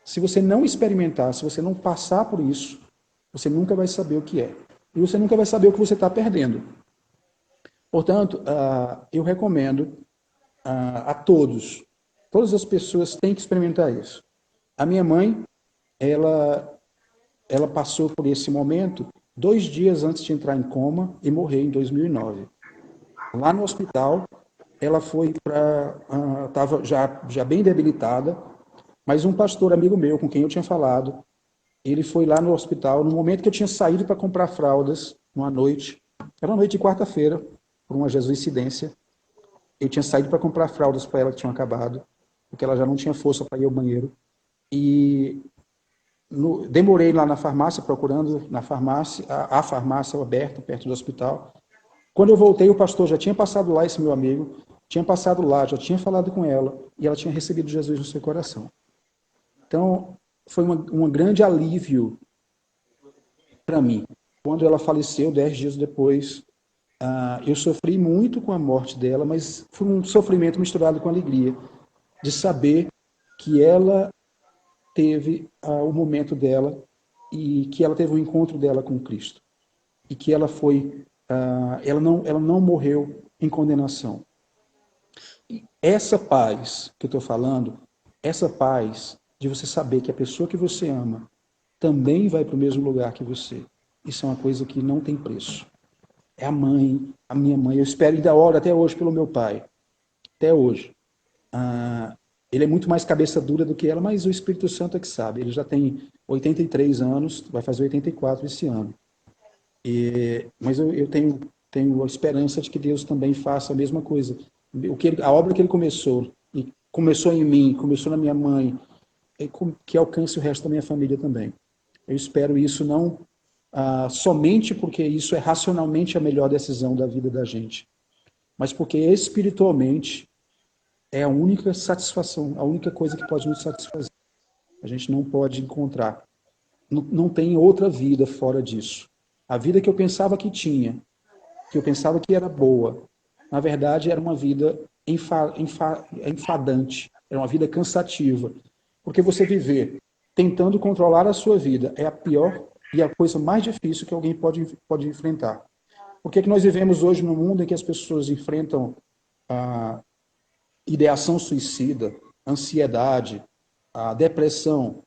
Se você não experimentar, se você não passar por isso, você nunca vai saber o que é. E você nunca vai saber o que você está perdendo. Portanto, eu recomendo a todos, todas as pessoas têm que experimentar isso. A minha mãe, ela passou por esse momento 2 dias antes de entrar em coma e morrer em 2009. Lá no hospital, ela foi para... estava já bem debilitada, mas um pastor amigo meu, com quem eu tinha falado, ele foi lá no hospital, no momento que eu tinha saído para comprar fraldas, uma noite, era uma noite de quarta-feira, por uma jesuicidência, eu tinha saído para comprar fraldas para ela que tinham acabado, porque ela já não tinha força para ir ao banheiro, e demorei lá na farmácia, procurando na farmácia, a farmácia aberta, perto do hospital. Quando eu voltei, o pastor já tinha passado lá, esse meu amigo, tinha passado lá, já tinha falado com ela, e ela tinha recebido Jesus no seu coração. Então, foi um grande alívio para mim. Quando ela faleceu, 10 dias depois, eu sofri muito com a morte dela, mas foi um sofrimento misturado com alegria, de saber que ela teve o momento dela e que ela teve o encontro dela com Cristo. E que ela foi, ela não morreu em condenação. E essa paz que eu estou falando, essa paz de você saber que a pessoa que você ama também vai para o mesmo lugar que você. Isso é uma coisa que não tem preço. É a mãe, a minha mãe. Eu espero ainda oro até hoje pelo meu pai. Até hoje. Ele é muito mais cabeça dura do que ela, mas o Espírito Santo é que sabe. Ele já tem 83 anos, vai fazer 84 esse ano. Mas eu tenho a esperança de que Deus também faça a mesma coisa. A obra que ele começou, e começou em mim, começou na minha mãe, que alcance o resto da minha família também. Eu espero isso não somente porque isso é racionalmente a melhor decisão da vida da gente, mas porque espiritualmente é a única satisfação, a única coisa que pode nos satisfazer. A gente não pode encontrar. Não tem outra vida fora disso. A vida que eu pensava que tinha, que eu pensava que era boa, na verdade era uma vida enfadante, era uma vida cansativa. Porque você viver tentando controlar a sua vida é a pior e a coisa mais difícil que alguém pode enfrentar. Por que nós vivemos hoje num mundo em que as pessoas enfrentam a ideação suicida, ansiedade, a depressão?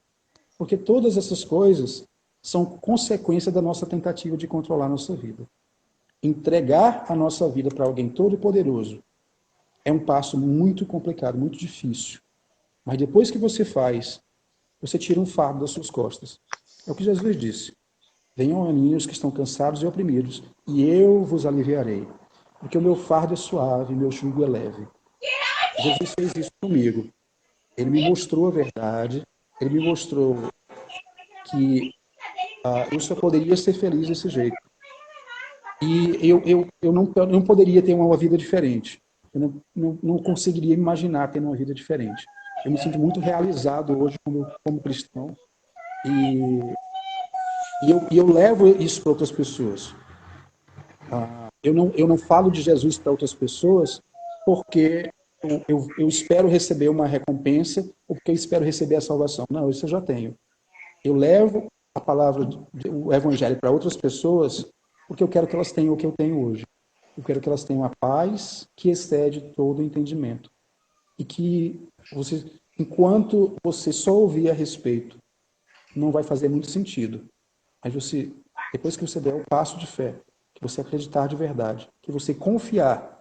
Porque todas essas coisas são consequência da nossa tentativa de controlar a nossa vida. Entregar a nossa vida para alguém todo-poderoso é um passo muito complicado, muito difícil. Mas depois que você faz, você tira um fardo das suas costas. É o que Jesus disse. Venham a mim os que estão cansados e oprimidos, e eu vos aliviarei. Porque o meu fardo é suave e meu jugo é leve. Jesus fez isso comigo. Ele me mostrou a verdade, ele me mostrou que eu só poderia ser feliz desse jeito. E eu não poderia ter uma vida diferente. Eu não conseguiria imaginar ter uma vida diferente. Eu me sinto muito realizado hoje como cristão. E eu levo isso para outras pessoas. Eu não falo de Jesus para outras pessoas porque eu espero receber uma recompensa ou porque eu espero receber a salvação. Não, isso eu já tenho. Eu levo a palavra, o evangelho para outras pessoas porque eu quero que elas tenham o que eu tenho hoje. Eu quero que elas tenham a paz que excede todo o entendimento. E que enquanto você só ouvir a respeito, não vai fazer muito sentido. Mas depois que você der o passo de fé, que você acreditar de verdade, que você confiar,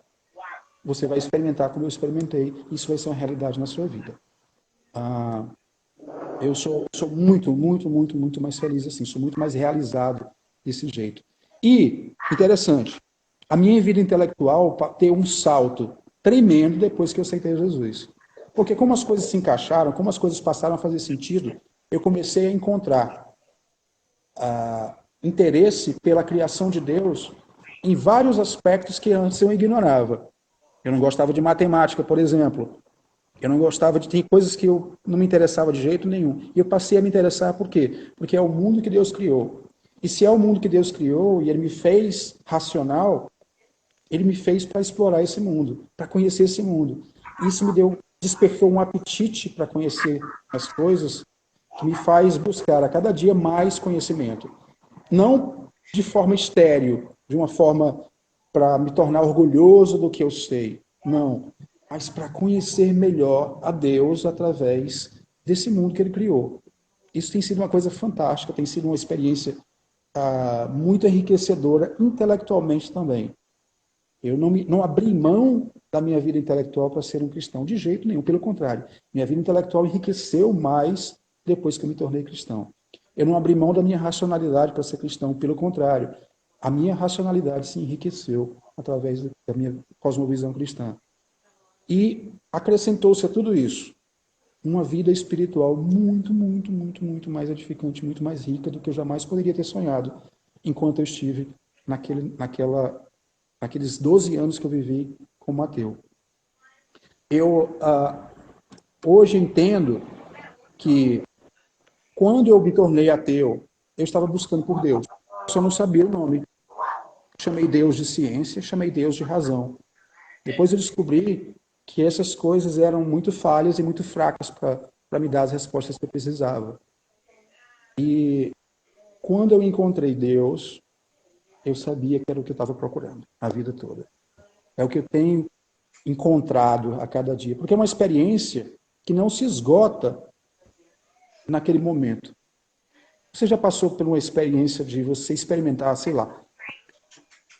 você vai experimentar como eu experimentei, e isso vai ser uma realidade na sua vida. Eu sou muito, muito, muito, muito mais feliz assim, sou muito mais realizado desse jeito. E, interessante, a minha vida intelectual teve um salto tremendo depois que eu aceitei Jesus. Porque como as coisas se encaixaram, como as coisas passaram a fazer sentido, eu comecei a encontrar interesse pela criação de Deus em vários aspectos que antes eu ignorava. Eu não gostava de matemática, por exemplo. Eu não gostava tem coisas que eu não me interessava de jeito nenhum. E eu passei a me interessar por quê? Porque é o mundo que Deus criou. E se é o mundo que Deus criou e ele me fez racional, ele me fez para explorar esse mundo, para conhecer esse mundo. Isso despertou um apetite para conhecer as coisas que me faz buscar a cada dia mais conhecimento. Não de forma estéril, de uma forma para me tornar orgulhoso do que eu sei. Não, mas para conhecer melhor a Deus através desse mundo que ele criou. Isso tem sido uma coisa fantástica, tem sido uma experiência muito enriquecedora intelectualmente também. Eu não abri mão da minha vida intelectual para ser um cristão, de jeito nenhum, pelo contrário. Minha vida intelectual enriqueceu mais depois que eu me tornei cristão. Eu não abri mão da minha racionalidade para ser cristão, pelo contrário. A minha racionalidade se enriqueceu através da minha cosmovisão cristã. E acrescentou-se a tudo isso uma vida espiritual muito, muito, muito, muito mais edificante, muito mais rica do que eu jamais poderia ter sonhado enquanto eu estive naqueles 12 anos que eu vivi como ateu. Eu hoje entendo que quando eu me tornei ateu, eu estava buscando por Deus. Só não sabia o nome. Chamei Deus de ciência, chamei Deus de razão. Depois eu descobri que essas coisas eram muito falhas e muito fracas para me dar as respostas que eu precisava. E quando eu encontrei Deus, eu sabia que era o que eu estava procurando a vida toda. É o que eu tenho encontrado a cada dia. Porque é uma experiência que não se esgota naquele momento. Você já passou por uma experiência de você experimentar, sei lá,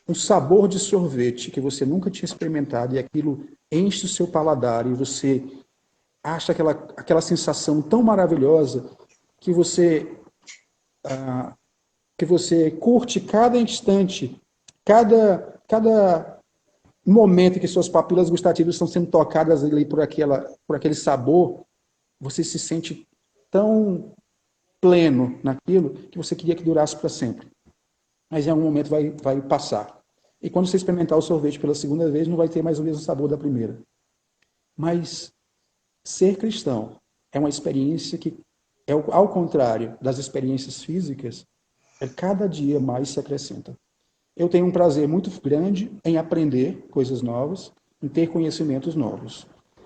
um sabor de sorvete que você nunca tinha experimentado e aquilo enche o seu paladar e você acha aquela sensação tão maravilhosa que você curte cada instante, cada momento que suas papilas gustativas estão sendo tocadas ali por aquele sabor, você se sente tão pleno naquilo que você queria que durasse para sempre. Mas em algum momento vai passar. E quando você experimentar o sorvete pela segunda vez, não vai ter mais o mesmo sabor da primeira. Mas ser cristão é uma experiência que, ao contrário das experiências físicas, cada dia mais se acrescenta. Eu tenho um prazer muito grande em aprender coisas novas, em ter conhecimentos novos.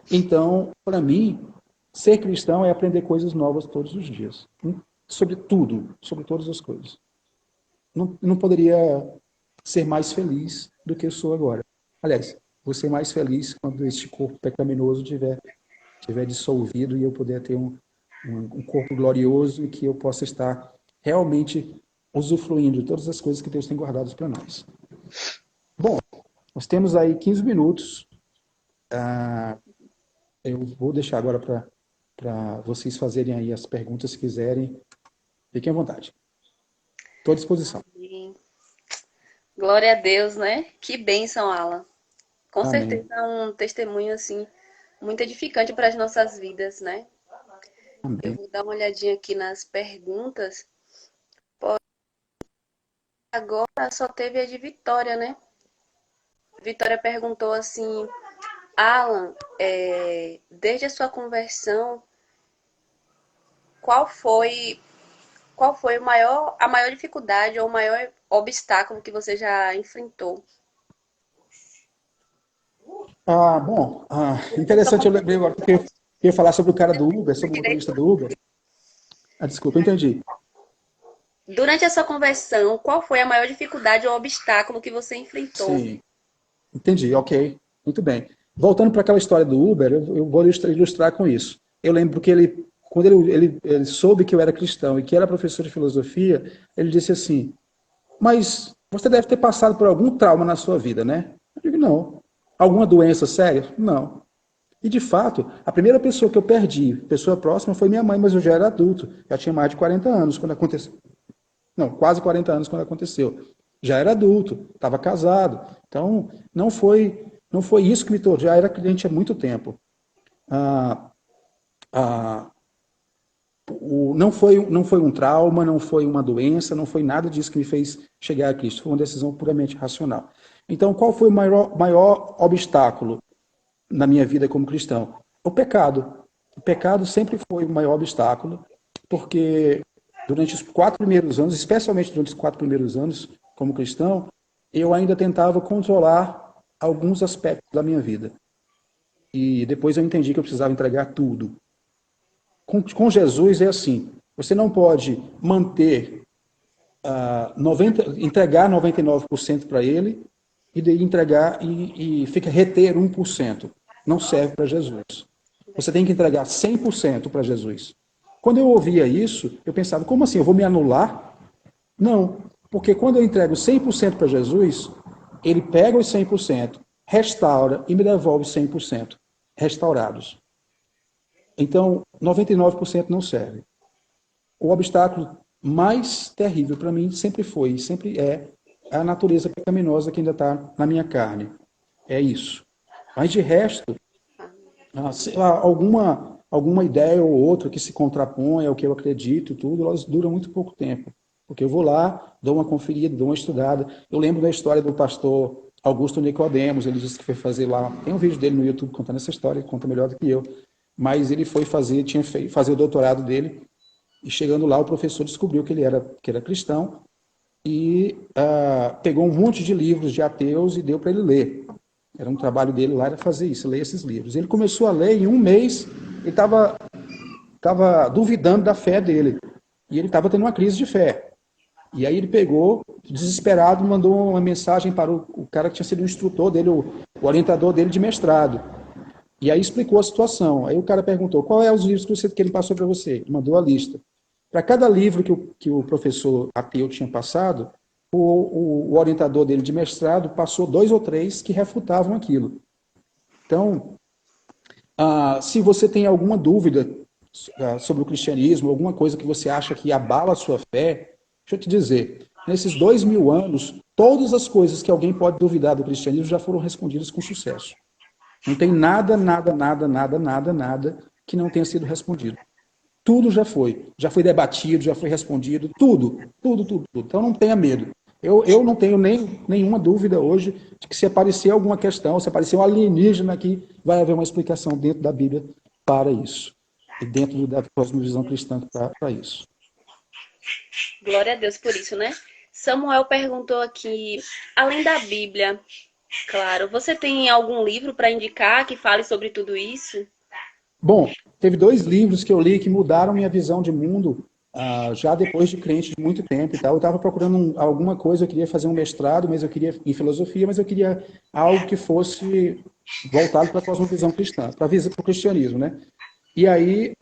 Então, para mim, ser cristão é aprender coisas novas todos os dias. Sobre tudo, sobre todas as coisas. Não poderia ser mais feliz do que eu sou agora. Aliás, vou ser mais feliz quando este corpo pecaminoso tiver dissolvido e eu puder ter um corpo glorioso e que eu possa estar realmente usufruindo de todas as coisas que Deus tem guardadas para nós. Bom, nós temos aí 15 minutos. Eu vou deixar agora para vocês fazerem aí as perguntas se quiserem. Fiquem à vontade. Estou à disposição. Glória a Deus, né? Que bênção, Alan. Com Amém. certeza é um testemunho, assim, muito edificante para as nossas vidas, né? Amém. Eu vou dar uma olhadinha aqui nas perguntas. Agora só teve a de Vitória, né? Vitória perguntou assim, Alan, desde a sua conversão, qual foi a maior dificuldade ou o maior obstáculo que você já enfrentou? Bom, interessante, eu lembrei agora que eu ia falar sobre o cara do Uber, sobre o motorista do Uber. Desculpa, eu entendi. Durante a sua conversão, qual foi a maior dificuldade ou obstáculo que você enfrentou? Sim, entendi, ok. Muito bem. Voltando para aquela história do Uber, eu vou ilustrar com isso. Eu lembro que quando ele soube que eu era cristão e que era professor de filosofia, ele disse assim, mas você deve ter passado por algum trauma na sua vida, né? Eu digo, não. Alguma doença séria? Não. E, de fato, a primeira pessoa que eu perdi, pessoa próxima, foi minha mãe, mas eu já era adulto. Já tinha mais de 40 anos quando aconteceu. Não, quase 40 anos quando aconteceu. Já era adulto, estava casado. Então, não foi isso que me tornou. Já era crente há muito tempo. Não foi um trauma, não foi uma doença, não foi nada disso que me fez chegar a Cristo. Foi uma decisão puramente racional. Então, qual foi o maior obstáculo na minha vida como cristão? O pecado. O pecado sempre foi o maior obstáculo, porque durante os 4 primeiros anos, especialmente durante os 4 primeiros anos como cristão, eu ainda tentava controlar alguns aspectos da minha vida. E depois eu entendi que eu precisava entregar tudo. Com Jesus é assim, você não pode manter entregar 99% para ele e daí entregar e fica reter 1%. Não serve para Jesus. Você tem que entregar 100% para Jesus. Quando eu ouvia isso, eu pensava, como assim? Eu vou me anular? Não. Porque quando eu entrego 100% para Jesus, ele pega os 100%, restaura e me devolve 100% restaurados. Então, 99% não serve. O obstáculo mais terrível para mim sempre foi e sempre é a natureza pecaminosa que ainda está na minha carne. É isso. Mas de resto, alguma ideia ou outra que se contrapõe ao que eu acredito, tudo, elas duram muito pouco tempo. Porque eu vou lá, dou uma conferida, dou uma estudada. Eu lembro da história do pastor Augusto Nicodemos, ele disse que foi fazer lá, tem um vídeo dele no YouTube contando essa história, ele conta melhor do que eu, mas ele foi tinha feito fazer o doutorado dele, e chegando lá o professor descobriu que ele era cristão, e pegou um monte de livros de ateus e deu para ele ler. Era um trabalho dele lá, era fazer isso, ler esses livros. Ele começou a ler, e em um mês ele estava duvidando da fé dele, e ele estava tendo uma crise de fé. E aí ele pegou, desesperado, mandou uma mensagem para o cara que tinha sido o instrutor dele, o orientador dele de mestrado. E aí explicou a situação. Aí o cara perguntou, qual é os livros que ele passou para você? Ele mandou a lista. Para cada livro que o professor ateu tinha passado, o orientador dele de mestrado passou 2 ou 3 que refutavam aquilo. Então, se você tem alguma dúvida sobre o cristianismo, alguma coisa que você acha que abala a sua fé, deixa eu te dizer, nesses 2000 anos, todas as coisas que alguém pode duvidar do cristianismo já foram respondidas com sucesso. Não tem nada que não tenha sido respondido. Tudo já foi debatido, já foi respondido, tudo. Então não tenha medo. Eu não tenho nenhuma dúvida hoje de que se aparecer alguma questão, se aparecer um alienígena aqui, vai haver uma explicação dentro da Bíblia para isso. E dentro da cosmovisão cristã para isso. Glória a Deus por isso, né? Samuel perguntou aqui, além da Bíblia, claro, você tem algum livro para indicar que fale sobre tudo isso? Bom, teve 2 livros que eu li que mudaram minha visão de mundo, já depois de crente de muito tempo e tal. Eu estava procurando alguma coisa, eu queria fazer um mestrado, mas eu queria em filosofia, mas eu queria algo que fosse voltado para a cosmovisão cristã, para o cristianismo, né? E aí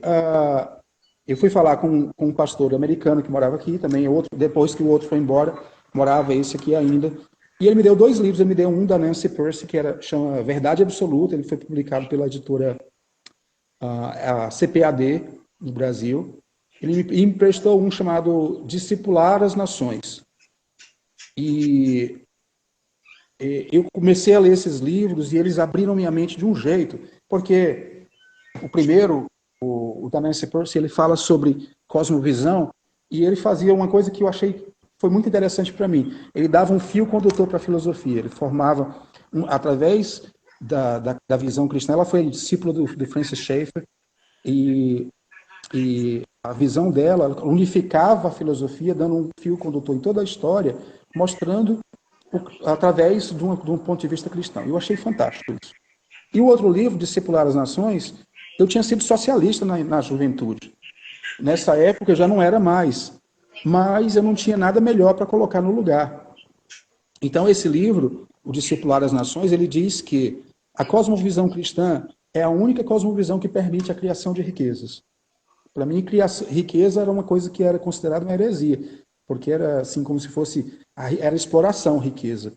eu fui falar com um pastor americano que morava aqui, também depois que o outro foi embora, morava esse aqui ainda. E ele me deu 2 livros, ele me deu um da Nancy Pearcey, que chama Verdade Absoluta, ele foi publicado pela editora a CPAD no Brasil. Ele me emprestou um chamado Discipular as Nações. E eu comecei a ler esses livros e eles abriram minha mente de um jeito, porque o primeiro, o da Nancy Pearcey, ele fala sobre cosmovisão e ele fazia uma coisa que eu achei foi muito interessante para mim. Ele dava um fio condutor para a filosofia, ele formava, através da visão cristã, ela foi discípula do Francis Schaeffer, e a visão dela unificava a filosofia, dando um fio condutor em toda a história, mostrando através de um ponto de vista cristão. Eu achei fantástico isso. E o outro livro, Discipular as Nações, eu tinha sido socialista na juventude. Nessa época eu já não era mais, mas eu não tinha nada melhor para colocar no lugar. Então esse livro, o Discipular as Nações, ele diz que a cosmovisão cristã é a única cosmovisão que permite a criação de riquezas. Para mim, riqueza era uma coisa que era considerada uma heresia, porque era assim como se fosse, era exploração, riqueza.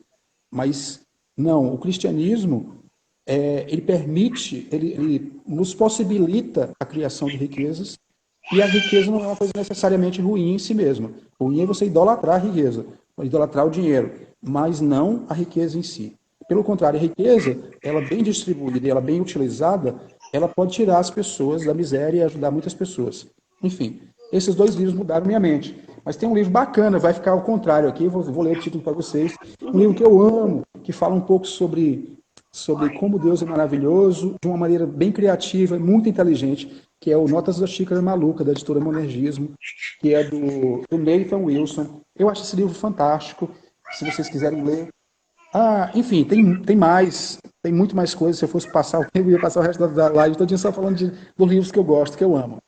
Mas não, o cristianismo, ele permite, ele nos possibilita a criação de riquezas, e a riqueza não é uma coisa necessariamente ruim em si mesma. Ruim é você idolatrar a riqueza, idolatrar o dinheiro, mas não a riqueza em si. Pelo contrário, a riqueza, ela bem distribuída e ela bem utilizada, ela pode tirar as pessoas da miséria e ajudar muitas pessoas. Enfim, esses 2 livros mudaram minha mente. Mas tem um livro bacana, vai ficar ao contrário aqui, vou ler o título para vocês. Um livro que eu amo, que fala um pouco sobre como Deus é maravilhoso, de uma maneira bem criativa, muito inteligente, que é o Notas da Xícara Maluca, da editora Monergismo, que é do Nathan Wilson. Eu acho esse livro fantástico, se vocês quiserem ler. Enfim, tem muito mais coisas. Se eu fosse passar, eu ia passar o resto da live todinha só falando dos livros que eu gosto, que eu amo.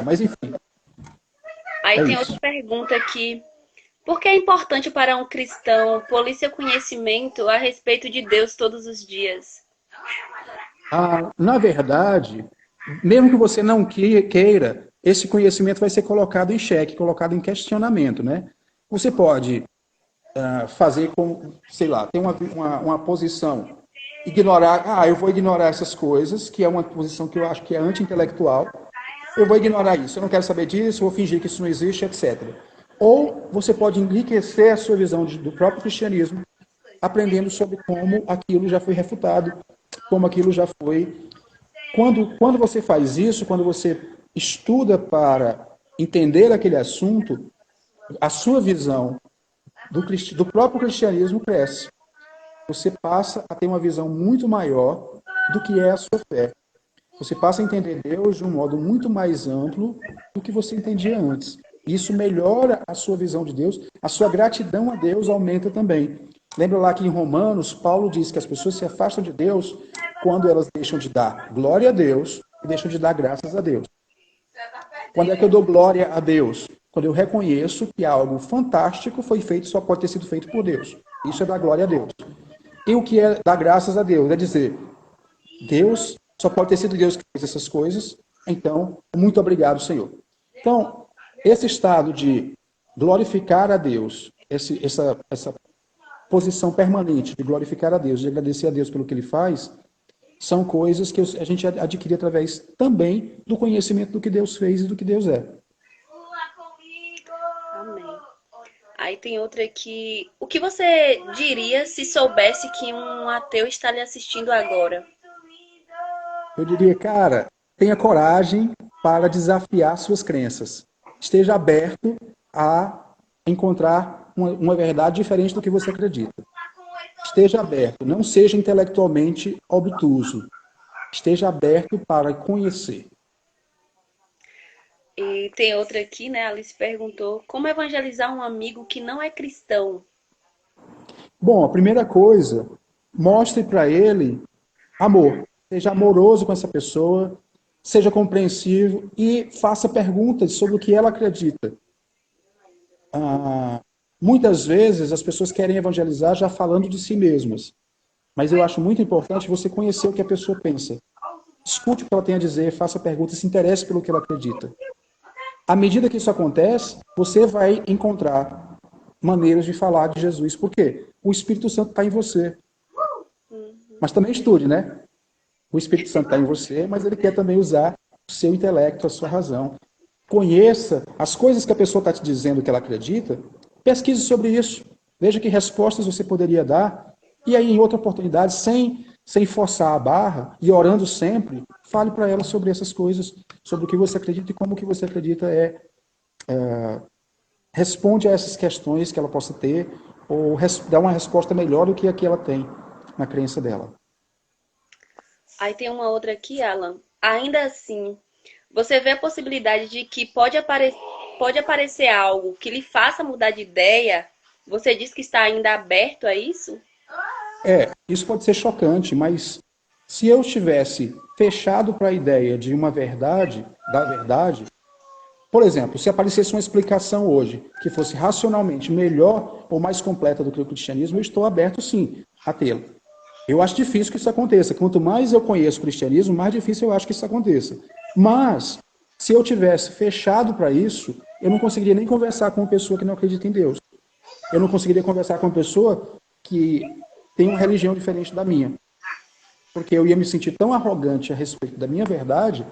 Mas enfim. Aí tem outra pergunta aqui. Por que é importante para um cristão polir seu conhecimento a respeito de Deus todos os dias? Na verdade, mesmo que você não queira, esse conhecimento vai ser colocado em xeque, colocado em questionamento, né? Você pode fazer como, sei lá, ter uma posição, ignorar, eu vou ignorar essas coisas, que é uma posição que eu acho que é anti-intelectual, eu vou ignorar isso, eu não quero saber disso, vou fingir que isso não existe, etc. Ou você pode enriquecer a sua visão do próprio cristianismo, aprendendo sobre como aquilo já foi refutado, como aquilo já foi. Quando você faz isso, quando você estuda para entender aquele assunto, a sua visão do próprio cristianismo cresce. Você passa a ter uma visão muito maior do que é a sua fé. Você passa a entender Deus de um modo muito mais amplo do que você entendia antes. Isso melhora a sua visão de Deus, a sua gratidão a Deus aumenta também. Lembra lá que em Romanos, Paulo diz que as pessoas se afastam de Deus quando elas deixam de dar glória a Deus e deixam de dar graças a Deus. Quando é que eu dou glória a Deus? Quando eu reconheço que algo fantástico foi feito, só pode ter sido feito por Deus. Isso é dar glória a Deus. E o que é dar graças a Deus? É dizer, Deus, só pode ter sido Deus que fez essas coisas, então, muito obrigado, Senhor. Então, esse estado de glorificar a Deus, essa posição permanente de glorificar a Deus, de agradecer a Deus pelo que Ele faz, são coisas que a gente adquire através também do conhecimento do que Deus fez e do que Deus é. Amém. Aí tem outra aqui. O que você diria se soubesse que um ateu está lhe assistindo agora? Eu diria, cara, tenha coragem para desafiar suas crenças. Esteja aberto a encontrar uma verdade diferente do que você acredita. Esteja aberto, não seja intelectualmente obtuso. Esteja aberto para conhecer. E tem outra aqui, né? A Alice perguntou: como evangelizar um amigo que não é cristão? Bom, a primeira coisa, mostre para ele amor. Seja amoroso com essa pessoa, seja compreensivo e faça perguntas sobre o que ela acredita. Muitas vezes as pessoas querem evangelizar já falando de si mesmas, mas eu acho muito importante você conhecer o que a pessoa pensa. Escute o que ela tem a dizer, faça perguntas, se interesse pelo que ela acredita. À medida que isso acontece, você vai encontrar maneiras de falar de Jesus. Por quê? O Espírito Santo está em você. Mas também estude, né? O Espírito Santo está em você, mas ele quer também usar o seu intelecto, a sua razão. Conheça as coisas que a pessoa está te dizendo que ela acredita, pesquise sobre isso. Veja que respostas você poderia dar. E aí, em outra oportunidade, sem forçar a barra e orando sempre, fale para ela sobre essas coisas, sobre o que você acredita e como o que você acredita responde a essas questões que ela possa ter, ou dá uma resposta melhor do que a que ela tem na crença dela. Aí tem uma outra aqui, Alan. Ainda assim, você vê a possibilidade de que pode aparecer algo que lhe faça mudar de ideia? Você diz que está ainda aberto a isso? Isso pode ser chocante, mas se eu estivesse fechado para a ideia de uma verdade, da verdade, por exemplo, se aparecesse uma explicação hoje que fosse racionalmente melhor ou mais completa do que o cristianismo, eu estou aberto sim a tê-la. Eu acho difícil que isso aconteça. Quanto mais eu conheço o cristianismo, mais difícil eu acho que isso aconteça. Mas, se eu tivesse fechado para isso, eu não conseguiria nem conversar com uma pessoa que não acredita em Deus. Eu não conseguiria conversar com uma pessoa que tem uma religião diferente da minha. Porque eu ia me sentir tão arrogante a respeito da minha verdade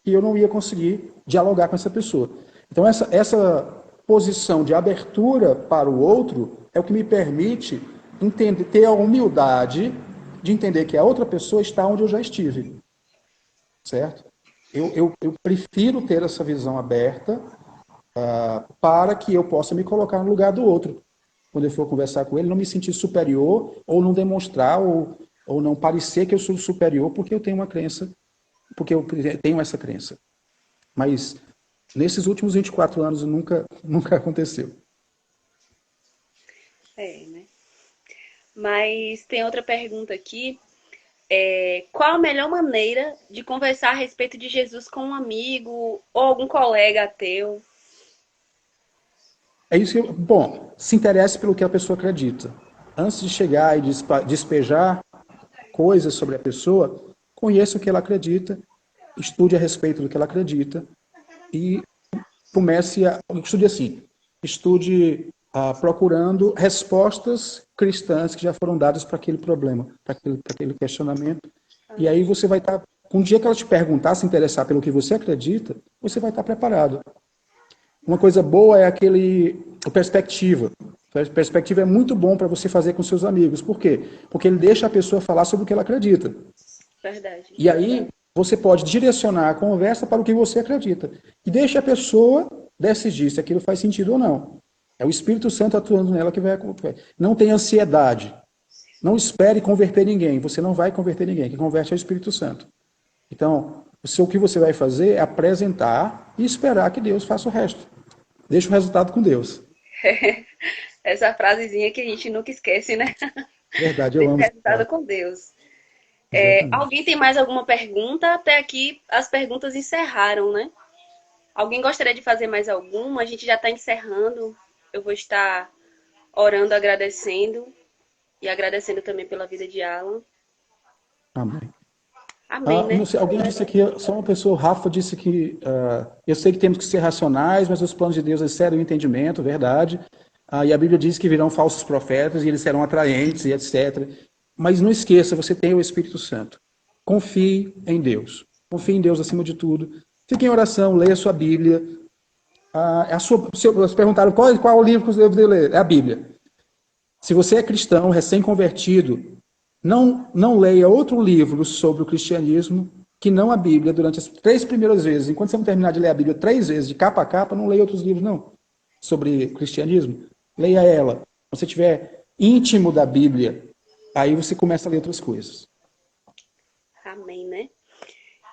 que eu não ia conseguir dialogar com essa pessoa. Então, essa posição de abertura para o outro é o que me permite ter a humildade de entender que a outra pessoa está onde eu já estive. Certo? Eu prefiro ter essa visão aberta para que eu possa me colocar no lugar do outro. Quando eu for conversar com ele, não me sentir superior, ou não demonstrar, ou não parecer que eu sou superior porque eu tenho uma crença, porque eu tenho essa crença. Mas nesses últimos 24 anos nunca aconteceu. Né? Mas tem outra pergunta aqui. Qual a melhor maneira de conversar a respeito de Jesus com um amigo ou algum colega ateu? É isso que, bom, se interesse pelo que a pessoa acredita. Antes de chegar e despejar coisas sobre a pessoa, conheça o que ela acredita, estude a respeito do que ela acredita e estude assim, estude procurando respostas cristãs que já foram dadas para aquele problema, para aquele questionamento. E aí você vai estar, um dia que ela te perguntar, se interessar pelo que você acredita, você vai estar preparado. Uma coisa boa é a perspectiva. A perspectiva é muito bom para você fazer com seus amigos. Por quê? Porque ele deixa a pessoa falar sobre o que ela acredita. Verdade. E aí você pode direcionar a conversa para o que você acredita. E deixa a pessoa decidir se aquilo faz sentido ou não. É o Espírito Santo atuando nela que vai acontecer. Não tenha ansiedade. Não espere converter ninguém. Você não vai converter ninguém. Quem converte é o Espírito Santo. Então, o que você vai fazer é apresentar e esperar que Deus faça o resto. Deixa o resultado com Deus. Essa frasezinha que a gente nunca esquece, né? Verdade, eu Deixa o amo essa resultado frase. com Deus. Exatamente. Alguém tem mais alguma pergunta? Até aqui as perguntas encerraram, né? Alguém gostaria de fazer mais alguma? A gente já está encerrando. Eu vou estar orando, agradecendo e agradecendo também pela vida de Alan. Amém. Amém, né? Não sei, alguém disse aqui, só uma pessoa, o Rafa disse que eu sei que temos que ser racionais, mas os planos de Deus excedem o entendimento, verdade. E a Bíblia diz que virão falsos profetas e eles serão atraentes e etc. Mas não esqueça, você tem o Espírito Santo. Confie em Deus. Confie em Deus acima de tudo. Fique em oração, leia a sua Bíblia. Vocês perguntaram qual é o livro que eu devo ler? É a Bíblia. Se você é cristão, recém-convertido, não leia outro livro sobre o cristianismo que não a Bíblia durante as 3 primeiras vezes. Enquanto você não terminar de ler a Bíblia 3 vezes, de capa a capa, não leia outros livros, não, sobre cristianismo. Leia ela. Se você estiver íntimo da Bíblia, aí você começa a ler outras coisas. Amém, né?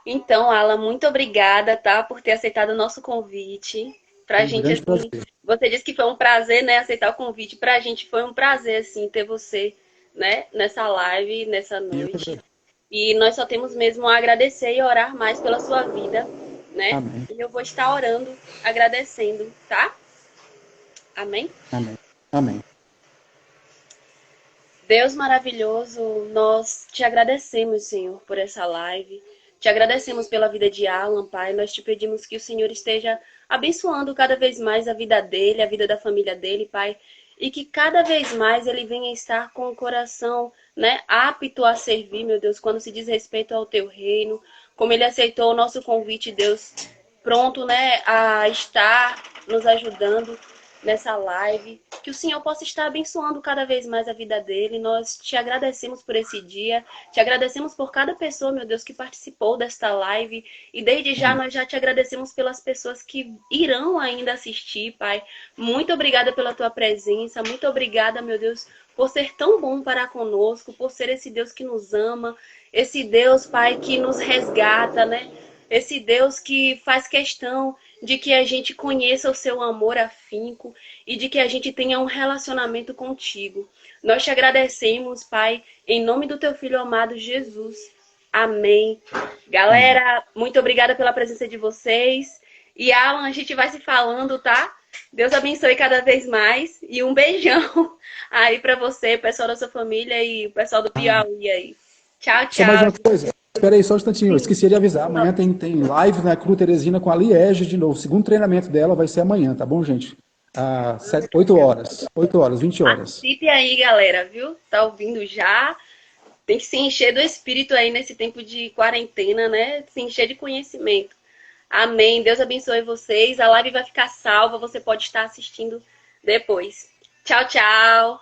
Então, Alan, muito obrigada, tá, por ter aceitado o nosso convite. Pra Um gente, grande assim, prazer. você disse que foi um prazer, né, aceitar o convite. Pra gente foi um prazer, assim, ter você, né, nessa live, nessa E eu que noite. agradeço. E nós só temos mesmo a agradecer e orar mais pela sua vida, né? Amém. E eu vou estar orando, agradecendo, tá? Amém? Amém. Amém. Deus maravilhoso, nós te agradecemos, Senhor, por essa live. Te agradecemos pela vida de Alan, Pai. Nós te pedimos que o Senhor esteja abençoando cada vez mais a vida dele, a vida da família dele, Pai. E que cada vez mais ele venha estar com o coração, né, apto a servir, meu Deus, quando se diz respeito ao teu reino. Como ele aceitou o nosso convite, Deus, pronto, né, a estar nos ajudando nessa live, que o Senhor possa estar abençoando cada vez mais a vida dele. Nós te agradecemos por esse dia, te agradecemos por cada pessoa, meu Deus, que participou desta live, e desde já Amém. nós já te agradecemos pelas pessoas que irão ainda assistir, Pai. Muito obrigada pela tua presença, muito obrigada, meu Deus, por ser tão bom para conosco, por ser esse Deus que nos ama, esse Deus, Pai, que nos resgata, né? Esse Deus que faz questão de que a gente conheça o seu amor afinco e de que a gente tenha um relacionamento contigo. Nós te agradecemos, Pai, em nome do teu filho amado Jesus. Amém. Amém. Galera, muito obrigada pela presença de vocês. E Alan, a gente vai se falando, tá? Deus abençoe cada vez mais. E um beijão aí pra você, pessoal da sua família e o pessoal do Amém. Piauí aí. Tchau, Só mais tchau. uma coisa. Espera aí só um instantinho. Eu Sim. esqueci de avisar. Amanhã tem live na Cru Teresina com a Liege de novo. O segundo treinamento dela vai ser amanhã, tá bom, gente? Às 8 horas. 8 horas, 20 horas. Participe aí, galera, viu? Tá ouvindo já? Tem que se encher do espírito aí nesse tempo de quarentena, né? Se encher de conhecimento. Amém. Deus abençoe vocês. A live vai ficar salva. Você pode estar assistindo depois. Tchau, tchau.